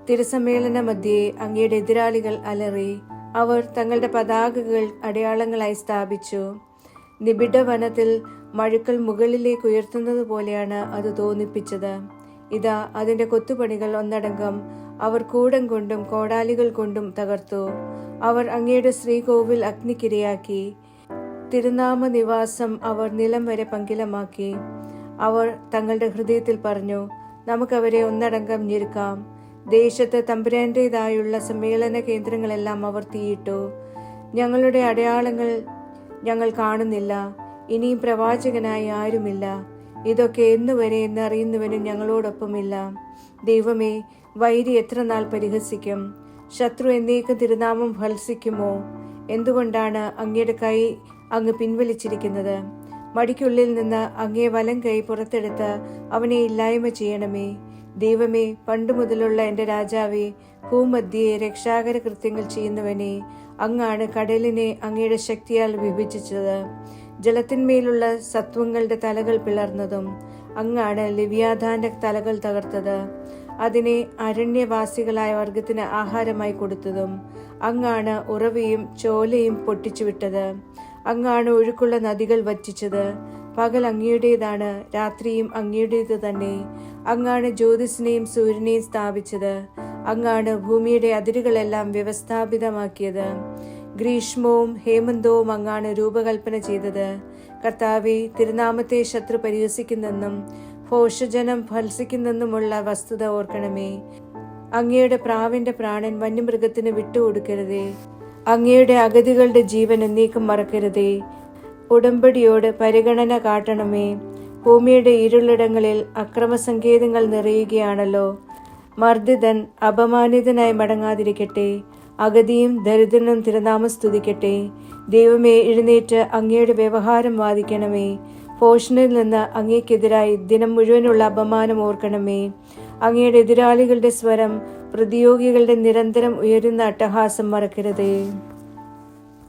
തിരുസമ്മേളന മധ്യേ അങ്ങയുടെ എതിരാളികൾ അലറി. അവർ തങ്ങളുടെ പതാകകൾ അടയാളങ്ങളായി സ്ഥാപിച്ചു. നിബിഡ വനത്തിൽ മഴുക്കൾ മുകളിലേക്ക് ഉയർത്തുന്നത് പോലെയാണ് അത് തോന്നിപ്പിച്ചത്. ഇതാ, അതിൻ്റെ കൊത്തുപണികൾ ഒന്നടങ്കം അവർ കൂടം കൊണ്ടും കോടാലികൾ കൊണ്ടും തകർത്തു. അവർ അങ്ങയുടെ ശ്രീകോവിൽ അഗ്നിക്കിരയാക്കി. തിരുനാമ നിവാസം അവർ നിലം വരെ പങ്കിലമാക്കി. അവർ തങ്ങളുടെ ഹൃദയത്തിൽ പറഞ്ഞു, നമുക്കവരെ ഒന്നടങ്കം ഞെരുക്കാം. ദേശത്ത് തമ്പുരാന്റേതായുള്ള സമ്മേളന കേന്ദ്രങ്ങളെല്ലാം അവർ തീയിട്ടു. ഞങ്ങളുടെ അടയാളങ്ങൾ ഞങ്ങൾ കാണുന്നില്ല. ഇനിയും പ്രവാചകനായി ആരുമില്ല. ഇതൊക്കെ എന്നുവരെ എന്നറിയുന്നവനും ഞങ്ങളോടൊപ്പമില്ല. ദൈവമേ, വൈരി എത്ര നാൾ പരിഹസിക്കും? ശത്രു എന്നേക്കും തിരുനാമം ഭത്സിക്കുമോ? എന്തുകൊണ്ടാണ് അങ്ങയുടെ കൈ അങ്ങ് പിൻവലിച്ചിരിക്കുന്നത്? മടിക്കുള്ളിൽ നിന്ന് അങ്ങേ വലം കൈ പുറത്തെടുത്ത് അവനെ ഇല്ലായ്മ ചെയ്യണമേ. ദൈവമേ, പണ്ടു മുതലുള്ള എൻ്റെ രാജാവേ, ഭൂമധ്യേ രക്ഷാകര കൃത്യങ്ങൾ ചെയ്യുന്നവനെ, അങ്ങാണ് കടലിനെ അങ്ങയുടെ ശക്തിയാൽ വിഭജിച്ചത്. ജലത്തിന്മേലുള്ള സത്വങ്ങളുടെ തലകൾ പിളർന്നതും അങ്ങാണ് ലിവ്യാഥാന്റെ തലകൾ തകർത്തത്. അതിനെ അരണ്യവാസികളായ വർഗത്തിന് ആഹാരമായി കൊടുത്തതും അങ്ങാണ് ഉറവയും ചോലയും പൊട്ടിച്ചുവിട്ടത്. അങ്ങാണ് ഒഴുക്കുള്ള നദികൾ വറ്റിച്ചത്. പകൽ അങ്ങയുടേതാണ്, രാത്രിയും അങ്ങയുടേത് തന്നെ. അങ്ങാണ് ജ്യോതിസിനെയും സൂര്യനെയും സ്ഥാപിച്ചത്. അങ്ങാണ് ഭൂമിയുടെ അതിരുകളെല്ലാം വ്യവസ്ഥാപിതമാക്കിയത്. ഗ്രീഷ്മവും ഹേമന്തവും അങ്ങാണ് രൂപകൽപ്പന ചെയ്തത്. കർത്താവെ, തിരുനാമത്തെ ശത്രു പരിഹസിക്കുന്നെന്നും ഭോഷജനം ഭത്സിക്കുന്നെന്നുമുള്ള വസ്തുത ഓർക്കണമേ. അങ്ങയുടെ പ്രാവിന്റെ പ്രാണൻ വന്യമൃഗത്തിന് വിട്ടുകൊടുക്കരുതേ. അങ്ങയുടെ അഗതികളുടെ ജീവൻ എന്നേക്കും മറക്കരുതേ. ഉടമ്പടിയോട് പരിഗണന കാട്ടണമേ. ഭൂമിയുടെ ഇരുളിടങ്ങളിൽ അക്രമസങ്കേതങ്ങൾ നിറയുകയാണല്ലോ. മർദ്ദിതൻ അപമാനിതനായി മടങ്ങാതിരിക്കട്ടെ. അഗതിയും ദരിദ്രനും തിരുനാമം സ്തുതിക്കട്ടെ. ദൈവമേ, എഴുന്നേറ്റ് അങ്ങയുടെ വ്യവഹാരം വാദിക്കണമേ. ഭോഷനിൽ നിന്ന് അങ്ങേക്കെതിരായി ദിനം മുഴുവനുള്ള അപമാനം ഓർക്കണമേ. അങ്ങയുടെ എതിരാളികളുടെ സ്വരം, പ്രതിയോഗികളുടെ നിരന്തരം ഉയരുന്ന അട്ടഹാസം മറക്കരുതേ.